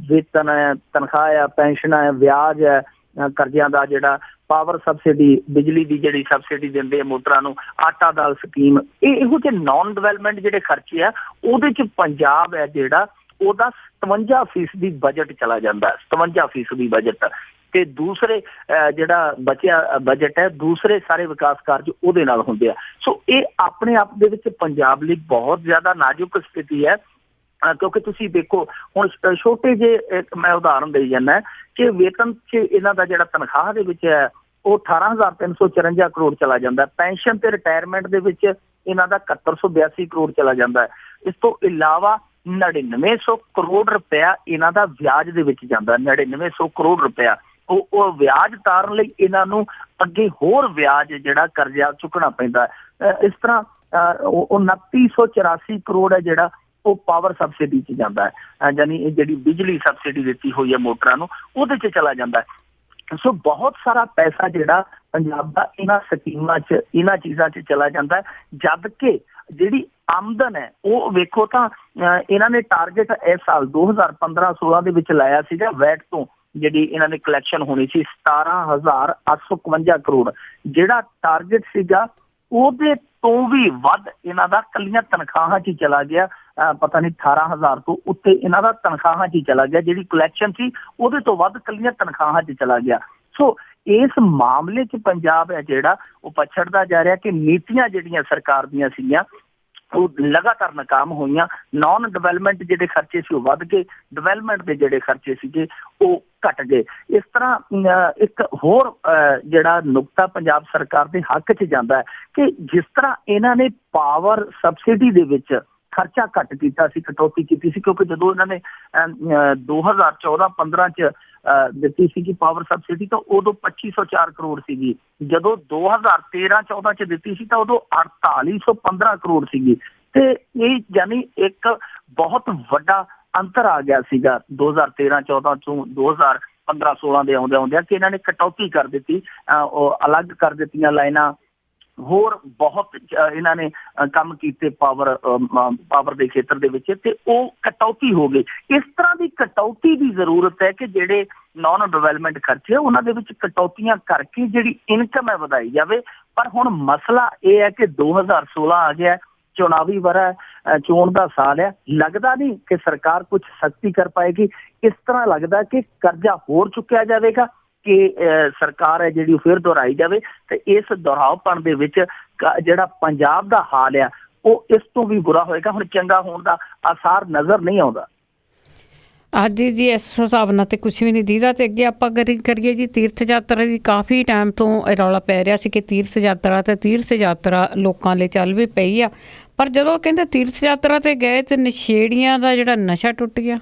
ਵੇਤਨ ਹੈ, ਤਨਖਾਹ ਆ, ਪੈਨਸ਼ਨ ਹੈ, ਵਿਆਜ ਹੈ, ਕਰਜ਼ਿਆਂ ਦਾ ਜਿਹੜਾ ਪਾਵਰ ਸਬਸਿਡੀ, ਬਿਜਲੀ ਦੀ ਜਿਹੜੀ ਸਬਸਿਡੀ ਦਿੰਦੇ ਆ ਮੋਟਰਾਂ ਨੂੰ, ਆਟਾ ਦਾਲ ਸਕੀਮ, ਇਹੋ ਜਿਹੇ ਨਾਨ ਡਿਵੈਲਪਮੈਂਟ ਜਿਹੜੇ ਖਰਚੇ ਆ ਉਹਦੇ 'ਚ ਪੰਜਾਬ ਹੈ ਜਿਹੜਾ ਉਹਦਾ 57% ਬਜਟ ਚਲਾ ਜਾਂਦਾ, 57% ਬਜਟ। ਤੇ ਦੂਸਰੇ ਜਿਹੜਾ ਬਚਿਆ ਬਜਟ ਹੈ ਦੂਸਰੇ ਸਾਰੇ ਵਿਕਾਸ ਕਾਰਜ ਉਹਦੇ ਨਾਲ ਹੁੰਦੇ ਆ। ਸੋ ਇਹ ਆਪਣੇ ਆਪ ਦੇ ਵਿੱਚ ਪੰਜਾਬ ਲਈ ਬਹੁਤ ਜ਼ਿਆਦਾ ਨਾਜ਼ੁਕ ਸਥਿਤੀ ਹੈ, ਕਿਉਂਕਿ ਤੁਸੀਂ ਦੇਖੋ ਹੁਣ ਛੋਟੇ ਜਿਹੇ ਮੈਂ ਉਦਾਹਰਨ ਦੇਈ ਜਾਂਦਾ ਕਿ ਵੇਤਨ 'ਚ ਇਹਨਾਂ ਦਾ ਜਿਹੜਾ ਤਨਖਾਹ ਦੇ ਵਿੱਚ ਹੈ ਉਹ 18,354 ਕਰੋੜ ਚਲਾ ਜਾਂਦਾ, ਪੈਨਸ਼ਨ ਤੇ ਰਿਟਾਇਰਮੈਂਟ ਦੇ ਵਿੱਚ ਇਹਨਾਂ ਦਾ 7182 ਕਰੋੜ ਚਲਾ ਜਾਂਦਾ। ਇਸ ਤੋਂ ਇਲਾਵਾ 9900 ਕਰੋੜ ਰੁਪਇਆ ਇਹਨਾਂ ਦਾ ਵਿਆਜ ਦੇ ਵਿੱਚ ਜਾਂਦਾ, 9900 ਕਰੋੜ ਰੁਪਇਆ ਉਹ ਵਿਆਜ ਤਾਰਨ ਲਈ ਇਹਨਾਂ ਨੂੰ ਅੱਗੇ ਹੋਰ ਵਿਆਜ ਜਿਹੜਾ ਕਰਜ਼ਾ ਚੁੱਕਣਾ ਪੈਂਦਾ। ਇਸ ਤਰ੍ਹਾਂ 2984 ਕਰੋੜ ਹੈ ਜਿਹੜਾ ਉਹ ਪਾਵਰ ਸਬਸਿਡੀ 'ਚ ਜਾਂਦਾ ਹੈ, ਯਾਨੀ ਇਹ ਜਿਹੜੀ ਬਿਜਲੀ ਸਬਸਿਡੀ ਦਿੱਤੀ ਹੋਈ ਹੈ ਮੋਟਰਾਂ ਨੂੰ ਉਹਦੇ 'ਚ ਚਲਾ ਜਾਂਦਾ ਹੈ। ਸੋ ਬਹੁਤ ਸਾਰਾ ਪੈਸਾ ਜਿਹੜਾ ਪੰਜਾਬ ਦਾ ਇਹਨਾਂ ਸਕੀਮਾਂ 'ਚ ਇਹਨਾਂ ਚੀਜ਼ਾਂ 'ਚ ਚਲਾ ਜਾਂਦਾ ਹੈ, ਜਦ ਕਿ ਜਿਹੜੀ ਆਮਦਨ ਹੈ ਉਹ ਵੇਖੋ ਤਾਂ ਇਹਨਾਂ ਨੇ ਟਾਰਗੇਟ ਇਸ ਸਾਲ 2015-16 ਦੇ ਵਿੱਚ ਲਾਇਆ ਸੀਗਾ ਵੈਟ ਤੋਂ, ਜਿਹੜੀ ਇਹਨਾਂ ਨੇ ਕਲੈਕਸ਼ਨ ਹੋਣੀ ਸੀ 17,851 ਕਰੋੜ, ਜਿਹੜਾ ਟਾਰਗੇਟ ਸੀਗਾ ਉਹਦੇ ਤੋਂ ਵੀ ਵੱਧ ਇਹਨਾਂ ਦਾ ਕੱਲੀਆਂ ਤਨਖਾਹਾਂ 'ਚ ਹੀ ਚਲਾ ਗਿਆ। ਪਤਾ ਨਹੀਂ 18,000 ਤੋਂ ਉੱਤੇ ਇਹਨਾਂ ਦਾ ਤਨਖਾਹਾਂ 'ਚ ਹੀ ਚਲਾ ਗਿਆ, ਜਿਹੜੀ ਕਲੈਕਸ਼ਨ ਸੀ ਉਹਦੇ ਤੋਂ ਵੱਧ ਕੱਲੀਆਂ ਤਨਖਾਹਾਂ 'ਚ ਚਲਾ ਗਿਆ। ਸੋ ਇਸ ਮਾਮਲੇ 'ਚ ਪੰਜਾਬ ਹੈ ਜਿਹੜਾ ਉਹ ਪਛੜਦਾ ਜਾ ਰਿਹਾ ਕਿ ਨੀਤੀਆਂ ਜਿਹੜੀਆਂ ਸਰਕਾਰ ਦੀਆਂ ਸੀਗੀਆਂ ਉਹ ਲਗਾਤਾਰ ਨਾਕਾਮ ਹੋਈਆਂ। ਨਾਨ ਡਿਵੈਲਪਮੈਂਟ ਜਿਹੜੇ ਖਰਚੇ ਸੀ ਉਹ ਵੱਧ ਗਏ, ਡਿਵੈਲਪਮੈਂਟ ਦੇ ਜਿਹੜੇ ਖਰਚੇ ਸੀਗੇ ਉਹ ਘਟ ਗਏ। ਇਸ ਤਰ੍ਹਾਂ ਇੱਕ ਹੋਰ ਜਿਹੜਾ ਨੁਕਤਾ ਪੰਜਾਬ ਸਰਕਾਰ ਦੇ ਹੱਕ 'ਚ ਜਾਂਦਾ ਹੈ ਕਿ ਜਿਸ ਤਰ੍ਹਾਂ ਇਹਨਾਂ ਨੇ ਪਾਵਰ ਸਬਸਿਡੀ ਦੇ ਵਿੱਚ ਖਰਚਾ ਘੱਟ ਕੀਤਾ ਸੀ, ਕਟੌਤੀ ਕੀਤੀ ਸੀ, ਕਿਉਂਕਿ ਜਦੋਂ ਇਹਨਾਂ ਨੇ 2014-15 'ਚ ਦਿੱਤੀ ਸੀਗੀ ਪਾਵਰ ਸਬਸਿਡੀ ਤਾਂ ਉਦੋਂ 2504 ਕਰੋੜ ਸੀਗੀ, ਜਦੋਂ 2013-14 'ਚ ਦਿੱਤੀ ਸੀ ਤਾਂ ਉਦੋਂ 4815 ਕਰੋੜ ਸੀਗੀ। ਤੇ ਇਹ ਯਾਨੀ ਇੱਕ ਬਹੁਤ ਵੱਡਾ ਅੰਤਰ ਆ ਗਿਆ ਸੀਗਾ 2013-14 ਤੋਂ 2015-16 ਦੇ ਆਉਂਦਿਆਂ ਕਿ ਇਹਨਾਂ ਨੇ ਕਟੌਤੀ ਕਰ ਦਿੱਤੀ, ਉਹ ਅਲੱਗ ਕਰ ਦਿੱਤੀਆਂ ਲਾਈਨਾਂ, ਹੋਰ ਬਹੁਤ ਇਹਨਾਂ ਨੇ ਕੰਮ ਕੀਤੇ ਪਾਵਰ ਦੇ ਖੇਤਰ ਦੇ ਵਿੱਚ, ਤੇ ਉਹ ਕਟੌਤੀ ਹੋ ਗਈ। ਇਸ ਤਰ੍ਹਾਂ ਦੀ ਕਟੌਤੀ ਦੀ ਜ਼ਰੂਰਤ ਹੈ ਕਿ ਜਿਹੜੇ ਨਾਨ ਡਿਵੈਲਪਮੈਂਟ ਖਰਚੇ ਉਹਨਾਂ ਦੇ ਵਿੱਚ ਕਟੌਤੀਆਂ ਕਰਕੇ ਜਿਹੜੀ ਇਨਕਮ ਹੈ ਵਧਾਈ ਜਾਵੇ। ਪਰ ਹੁਣ ਮਸਲਾ ਇਹ ਹੈ ਕਿ 2016 ਆ ਗਿਆ, ਚੁਣਾਵੀ ਵਰ੍ਹਾ, ਚੋਣ ਦਾ ਸਾਲ ਹੈ, ਲੱਗਦਾ ਨਹੀਂ ਕਿ ਸਰਕਾਰ ਕੁਝ ਸਖਤੀ ਕਰ ਪਾਏਗੀ। ਇਸ ਤਰ੍ਹਾਂ ਲੱਗਦਾ ਕਿ ਕਰਜ਼ਾ ਹੋਰ ਚੁੱਕਿਆ ਜਾਵੇਗਾ ਕਿ ਸਰਕਾਰ ਹੈ ਜਿਹੜੀ ਫਿਰ ਦੁਹਰਾਈ ਜਾਵੇ, ਤੇ ਇਸ ਦੁਹਰਾਵਪਣ ਦੇ ਵਿੱਚ ਜਿਹੜਾ ਪੰਜਾਬ ਦਾ ਹਾਲ ਆ ਉਹ ਇਸ ਤੋਂ ਵੀ ਬੁਰਾ ਹੋਏਗਾ। ਹੁਣ ਚੰਗਾ ਹੋਣ ਦਾ ਆਸਾਰ ਨਜ਼ਰ ਨਹੀਂ ਆਉਂਦਾ। ਅੱਜ ਜੀ ਇਸ ਹਿਸਾਬ ਨਾਲ ਤੇ ਕੁਛ ਵੀ ਨਹੀਂ ਦੀਦਾ। ਤੇ ਅੱਗੇ ਆਪਾਂ ਕਰੀਏ ਜੀ ਤੀਰਥ ਯਾਤਰਾ ਦੀ, ਕਾਫੀ ਟਾਈਮ ਤੋਂ ਰੌਲਾ ਪੈ ਰਿਹਾ ਸੀ ਕਿ ਤੀਰਥ ਯਾਤਰਾ ਲੋਕਾਂ ਲਈ ਚੱਲ ਵੀ ਪਈ ਆ, ਪਰ ਜਦੋਂ ਕਹਿੰਦੇ ਤੀਰਥ ਯਾਤਰਾ ਤੇ ਗਏ ਤੇ ਨਸ਼ੇੜੀਆਂ ਦਾ ਜਿਹੜਾ ਨਸ਼ਾ ਟੁੱਟ ਗਿਆ।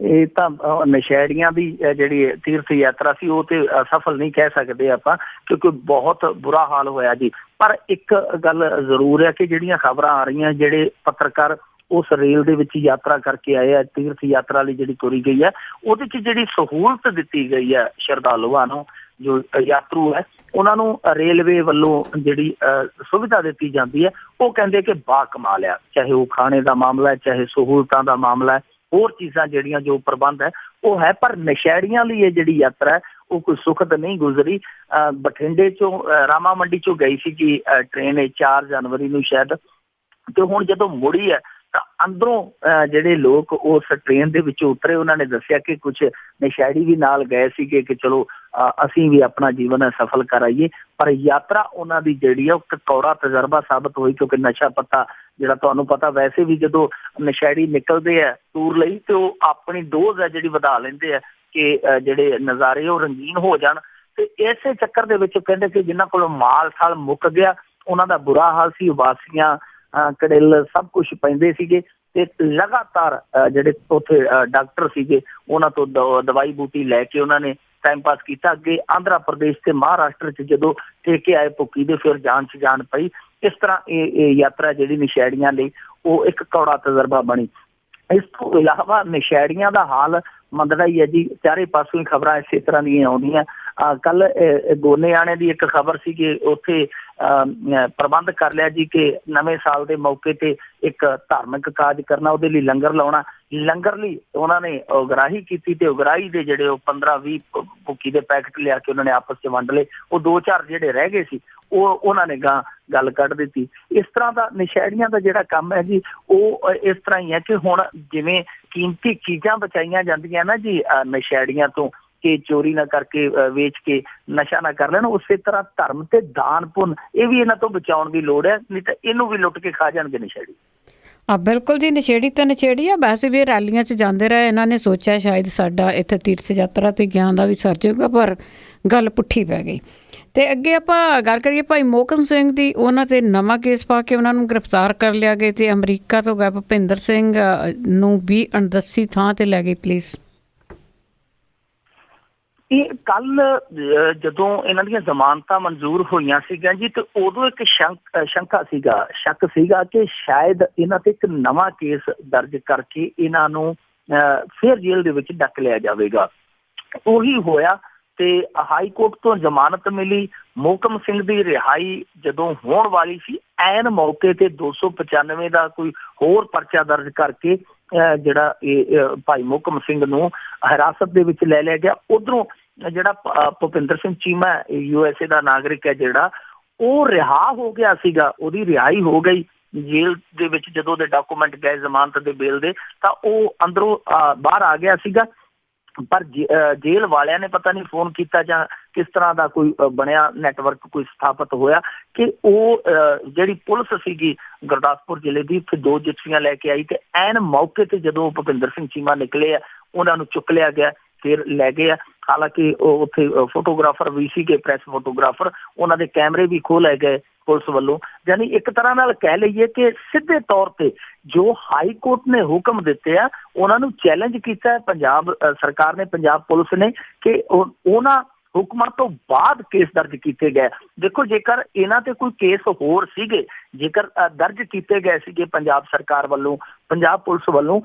ਇਹ ਤਾਂ ਨਸ਼ੇੜੀਆਂ ਦੀ ਜਿਹੜੀ ਤੀਰਥ ਯਾਤਰਾ ਸੀ ਉਹ ਤੇ ਸਫਲ ਨਹੀਂ ਕਹਿ ਸਕਦੇ ਆਪਾਂ, ਕਿਉਂਕਿ ਬਹੁਤ ਬੁਰਾ ਹਾਲ ਹੋਇਆ ਜੀ। ਪਰ ਇੱਕ ਗੱਲ ਜ਼ਰੂਰ ਹੈ ਕਿ ਜਿਹੜੀਆਂ ਖਬਰਾਂ ਆ ਰਹੀਆਂ, ਜਿਹੜੇ ਪੱਤਰਕਾਰ ਉਸ ਰੇਲ ਦੇ ਵਿੱਚ ਯਾਤਰਾ ਕਰਕੇ ਆਏ ਆ, ਤੀਰਥ ਯਾਤਰਾ ਲਈ ਜਿਹੜੀ ਤੁਰੀ ਗਈ ਹੈ, ਉਹਦੇ 'ਚ ਜਿਹੜੀ ਸਹੂਲਤ ਦਿੱਤੀ ਗਈ ਹੈ ਸ਼ਰਧਾਲੂਆਂ ਨੂੰ, ਜੋ ਯਾਤਰੂ ਹੈ ਉਹਨਾਂ ਨੂੰ ਰੇਲਵੇ ਵੱਲੋਂ ਜਿਹੜੀ ਸੁਵਿਧਾ ਦਿੱਤੀ ਜਾਂਦੀ ਹੈ, ਉਹ ਕਹਿੰਦੇ ਕਿ ਬਾ ਕਮਾਲ ਆ। ਚਾਹੇ ਉਹ ਖਾਣੇ ਦਾ ਮਾਮਲਾ ਹੈ, ਚਾਹੇ ਸਹੂਲਤਾਂ ਦਾ ਮਾਮਲਾ ਹੈ, ਹੋਰ ਚੀਜ਼ਾਂ ਜਿਹੜੀਆਂ ਜੋ ਪ੍ਰਬੰਧ ਹੈ ਉਹ ਹੈ। ਪਰ ਨਸ਼ੇੜੀਆਂ ਲਈ ਇਹ ਜਿਹੜੀ ਯਾਤਰਾ ਹੈ ਉਹ ਕੋਈ ਸੁਖਦ ਨਹੀਂ ਗੁਜ਼ਰੀ। ਬਠਿੰਡੇ ਚੋਂ ਰਾਮਾ ਮੰਡੀ ਚੋਂ ਗਈ ਸੀਗੀ ਟ੍ਰੇਨ 4 ਜਨਵਰੀ ਨੂੰ ਸ਼ਾਇਦ, ਤੇ ਹੁਣ ਜਦੋਂ ਮੁੜੀ ਹੈ ਤਾਂ ਅੰਦਰੋਂ ਜਿਹੜੇ ਲੋਕ ਉਸ ਟ੍ਰੇਨ ਦੇ ਵਿੱਚੋਂ ਉਤਰੇ ਉਹਨਾਂ ਨੇ ਦੱਸਿਆ ਕਿ ਕੁਛ ਨਸ਼ੇੜੀ ਵੀ ਨਾਲ ਗਏ ਸੀਗੇ ਕਿ ਚਲੋ ਅਸੀਂ ਵੀ ਆਪਣਾ ਜੀਵਨ ਸਫਲ ਕਰਾਈਏ। ਪਰ ਯਾਤਰਾ ਉਹਨਾਂ ਦੀ ਜਿਹੜੀ ਆ ਉਹ ਇੱਕ ਕੌੜਾ ਤਜਰਬਾ ਸਾਬਤ ਹੋਈ, ਕਿਉਂਕਿ ਨਸ਼ਾ ਪੱਤਾ ਜਿਹੜਾ ਤੁਹਾਨੂੰ ਪਤਾ ਵੈਸੇ ਵੀ ਜਦੋਂ ਨਸ਼ੇੜੀ ਨਿਕਲਦੇ ਆ ਟੂਰ ਲਈ ਤੇ ਉਹ ਆਪਣੀ ਡੋਜ਼ ਹੈ ਜਿਹੜੀ ਵਧਾ ਲੈਂਦੇ ਆ ਕਿ ਜਿਹੜੇ ਨਜ਼ਾਰੇ ਉਹ ਰੰਗੀਨ ਹੋ ਜਾਣ। ਤੇ ਇਸੇ ਚੱਕਰ ਦੇ ਵਿੱਚ ਕਹਿੰਦੇ ਕਿ ਜਿਨ੍ਹਾਂ ਕੋਲੋਂ ਮਾਲ ਸਾਲ ਮੁੱਕ ਗਿਆ ਉਹਨਾਂ ਦਾ ਬੁਰਾ ਹਾਲ ਸੀ, ਵਾਸੀਆਂ ਕੜਿੱਲ ਸਭ ਕੁਛ ਪੈਂਦੇ ਸੀਗੇ। ਤੇ ਲਗਾਤਾਰ ਜਿਹੜੇ ਉੱਥੇ ਡਾਕਟਰ ਸੀਗੇ ਉਹਨਾਂ ਤੋਂ ਦਵਾਈ ਬੂਟੀ ਲੈ ਕੇ ਉਹਨਾਂ ਨੇ ਟਾਈਮ ਪਾਸ ਕੀਤਾ। ਅੱਗੇ ਆਂਧਰਾ ਪ੍ਰਦੇਸ਼ ਤੇ ਮਹਾਰਾਸ਼ਟਰ 'ਚ ਜਦੋਂ ਠੇਕੇ ਆਏ ਭੁੱਕੀ ਦੇ, ਫਿਰ ਜਾਨ 'ਚ ਜਾਨ ਪਈ। ਇਸ ਤਰ੍ਹਾਂ ਇਹ ਯਾਤਰਾ ਜਿਹੜੀ ਨਸ਼ੇੜੀਆਂ ਲਈ ਉਹ ਇੱਕ ਕੌੜਾ ਤਜਰਬਾ ਬਣੀ। ਇਸ ਤੋਂ ਇਲਾਵਾ ਨਸ਼ੈੜੀਆਂ ਦਾ ਹਾਲ ਮੰਦੜਾ ਹੀ ਹੈ ਜੀ, ਚਾਰੇ ਪਾਸੋਂ ਹੀ ਖਬਰਾਂ ਇਸੇ ਤਰ੍ਹਾਂ ਦੀਆਂ ਆਉਂਦੀਆਂ। ਕੱਲ ਗੋਨੇਆਣੇ ਦੀ ਇੱਕ ਖਬਰ ਸੀ ਕਿ ਉੱਥੇ ਪ੍ਰਬੰਧ ਕਰ ਲਿਆ ਜੀ ਕਿ ਨਵੇਂ ਸਾਲ ਦੇ ਮੌਕੇ ਤੇ ਇੱਕ ਧਾਰਮਿਕ ਕਾਜ ਕਰਨਾ, ਉਹਦੇ ਲਈ ਲੰਗਰ ਲਾਉਣਾ। ਲੰਗਰ ਲਈ ਉਹਨਾਂ ਨੇ ਉਗਰਾਹੀ ਕੀਤੀ ਤੇ ਉਗਰਾਹੀ ਦੇ ਜਿਹੜੇ ਉਹ 15-20 ਭੁੱਕੀ ਦੇ ਪੈਕਟ ਲਿਆ ਕੇ ਉਹਨਾਂ ਨੇ ਆਪਸ 'ਚ ਵੰਡ ਲਏ। ਉਹ 2-4 ਜਿਹੜੇ ਰਹਿ ਗਏ ਸੀ ਉਹਨਾਂ ਨੇ ਗੱਲ ਕੱਢ ਦਿੱਤੀ। ਇਸ ਤਰ੍ਹਾਂ ਦਾ ਨਸ਼ੈੜੀਆਂ ਦਾ ਜਿਹੜਾ ਕੰਮ ਹੈ ਜੀ, ਉਹ ਇਸ ਤਰ੍ਹਾਂ ਹੀ ਹੈ ਕਿ ਹੁਣ ਜਿਵੇਂ ਕੀਮਤੀ ਚੀਜ਼ਾਂ ਬਚਾਈਆਂ ਜਾਂਦੀਆਂ ਨਾ ਜੀ ਨਸ਼ੈੜੀਆਂ ਤੋਂ, ਕਿ ਚੋਰੀ ਨਾ ਕਰਕੇ ਵੇਚ ਕੇ ਨਸ਼ਾ ਨਾ ਕਰ ਲੈਣ, ਉਸੇ ਤਰ੍ਹਾਂ ਧਰਮ ਤੇ ਦਾਨ ਪੁੰਨ ਇਹ ਵੀ ਇਹਨਾਂ ਤੋਂ ਬਚਾਉਣ ਦੀ ਲੋੜ ਹੈ, ਨਹੀਂ ਤਾਂ ਇਹਨੂੰ ਵੀ ਲੁੱਟ ਕੇ ਖਾ ਜਾਣਗੇ ਨਸ਼ੇੜੀ। ਬਿਲਕੁਲ ਜੀ, ਨਸ਼ੇੜੀ ਤਾਂ ਨਸ਼ੇੜੀ ਆ। ਵੈਸੇ ਵੀ ਰੈਲੀਆਂ 'ਚ ਜਾਂਦੇ ਰਹੇ, ਇਹਨਾਂ ਨੇ ਸੋਚਿਆ ਸ਼ਾਇਦ ਸਾਡਾ ਇੱਥੇ ਤੀਰਥ ਯਾਤਰਾ ਤੇ ਗਿਆਨ ਦਾ ਵੀ ਸਰ ਜਾਊਗਾ, ਪਰ ਗੱਲ ਪੁੱਠੀ ਪੈ ਗਈ। ਤੇ ਅੱਗੇ ਆਪਾਂ ਗੱਲ ਕਰੀਏ ਭਾਈ ਮੋਹਕਮ ਸਿੰਘ ਦੀ, ਉਹਨਾਂ ਤੇ ਨਵਾਂ ਕੇਸ ਪਾ ਕੇ ਉਹਨਾਂ ਨੂੰ ਗ੍ਰਿਫਤਾਰ ਕਰ ਲਿਆ ਗਿਆ ਤੇ ਅਮਰੀਕਾ ਤੋਂ ਗਏ ਭੁਪਿੰਦਰ ਸਿੰਘ ਨੂੰ ਵੀ ਅਣਦੱਸੀ ਥਾਂ ਤੇ ਲੈ ਗਏ ਪੁਲਿਸ। ਇਹ ਕੱਲ ਜਦੋਂ ਇਹਨਾਂ ਦੀਆਂ ਜ਼ਮਾਨਤਾਂ ਮਨਜ਼ੂਰ ਹੋਈਆਂ ਸੀਗੀਆਂ ਜੀ, ਤੇ ਉਦੋਂ ਇੱਕ ਸ਼ੱਕ ਸੀਗਾ ਕਿ ਸ਼ਾਇਦ ਇਹਨਾਂ ਤੇ ਇੱਕ ਨਵਾਂ ਕੇਸ ਦਰਜ ਕਰਕੇ ਇਹਨਾਂ ਨੂੰ ਫਿਰ ਜੇਲ੍ਹ ਦੇ ਵਿੱਚ ਡੱਕ ਲਿਆ ਜਾਵੇਗਾ। ਉਹੀ ਹੋਇਆ ਤੇ ਹਾਈ ਕੋਰਟ ਤੋਂ ਜ਼ਮਾਨਤ ਮਿਲੀ। ਮੋਹਕਮ ਸਿੰਘ ਦੀ ਰਿਹਾਈ ਜਦੋਂ ਹੋਣ ਵਾਲੀ ਸੀ, ਐਨ ਮੌਕੇ ਤੇ 295 ਦਾ ਕੋਈ ਹੋਰ ਪਰਚਾ ਦਰਜ ਕਰਕੇ ਜਿਹੜਾ ਇਹ ਭਾਈ ਮੋਹਕਮ ਸਿੰਘ ਨੂੰ ਹਿਰਾਸਤ ਦੇ ਵਿੱਚ ਲੈ ਲਿਆ ਗਿਆ। ਉਧਰੋਂ ਜਿਹੜਾ ਭੁਪਿੰਦਰ ਸਿੰਘ ਚੀਮਾ USA ਦਾ ਨਾਗਰਿਕ ਹੈ ਜਿਹੜਾ, ਉਹ ਰਿਹਾ ਹੋ ਗਿਆ ਸੀਗਾ, ਉਹਦੀ ਰਿਹਾਈ ਹੋ ਗਈ। ਜੇਲ੍ਹ ਦੇ ਵਿੱਚ ਜਦੋਂ ਉਹਦੇ ਡਾਕੂਮੈਂਟ ਗਏ ਜ਼ਮਾਨਤ ਦੇ ਬੇਲ ਦੇ, ਤਾਂ ਉਹ ਅੰਦਰੋਂ ਬਾਹਰ ਆ ਗਿਆ ਸੀਗਾ। ਪਰ ਜੇਲ੍ਹ ਵਾਲਿਆਂ ਨੇ ਪਤਾ ਨਹੀਂ ਫੋਨ ਕੀਤਾ ਜਾਂ ਕਿਸ ਤਰ੍ਹਾਂ ਦਾ ਕੋਈ ਬਣਿਆ ਨੈਟਵਰਕ ਕੋਈ ਸਥਾਪਿਤ ਹੋਇਆ ਕਿ ਉਹ ਜਿਹੜੀ ਪੁਲਿਸ ਸੀਗੀ ਗੁਰਦਾਸਪੁਰ ਜ਼ਿਲ੍ਹੇ ਦੀ, ਉੱਥੇ 2 ਜਿਪਸੀਆਂ ਲੈ ਕੇ ਆਈ ਤੇ ਐਨ ਮੌਕੇ ਤੇ ਜਦੋਂ ਭੁਪਿੰਦਰ ਸਿੰਘ ਚੀਮਾ ਨਿਕਲੇ ਆ, ਉਹਨਾਂ ਨੂੰ ਚੁੱਕ ਲਿਆ ਗਿਆ, ਫਿਰ ਲੈ ਗਏ ਆ। ਹਾਲਾਂਕਿ ਉਹ ਉੱਥੇ ਫੋਟੋਗ੍ਰਾਫਰ ਵੀ ਸੀਗੇ, ਪ੍ਰੈਸ ਫੋਟੋਗ੍ਰਾਫਰ, ਉਹਨਾਂ ਦੇ ਕੈਮਰੇ ਵੀ ਖੋਹ ਲਏ ਗਏ ਪੁਲਿਸ ਵੱਲੋਂ। ਯਾਨੀ ਇੱਕ ਤਰ੍ਹਾਂ ਨਾਲ ਕਹਿ ਲਈਏ ਕਿ ਸਿੱਧੇ ਤੌਰ ਤੇ ਜੋ ਹਾਈ ਕੋਰਟ ਨੇ ਹੁਕਮ ਦਿੱਤੇ ਆ ਉਹਨਾਂ ਨੂੰ ਚੈਲੰਜ ਕੀਤਾ ਪੰਜਾਬ ਸਰਕਾਰ ਨੇ, ਪੰਜਾਬ ਪੁਲਿਸ ਨੇ, ਕਿ ਉਹਨਾਂ ਹੁਕਮਾਂ ਤੋਂ ਬਾਅਦ ਕੇਸ ਦਰਜ ਕੀਤੇ ਗਏ। ਦੇਖੋ, ਜੇਕਰ ਇਹਨਾਂ ਤੇ ਕੋਈ ਕੇਸ ਹੋਰ ਸੀਗੇ, ਜੇਕਰ ਦਰਜ ਕੀਤੇ ਗਏ ਸੀਗੇ ਪੰਜਾਬ ਸਰਕਾਰ ਵੱਲੋਂ, ਪੰਜਾਬ ਪੁਲਿਸ ਵੱਲੋਂ,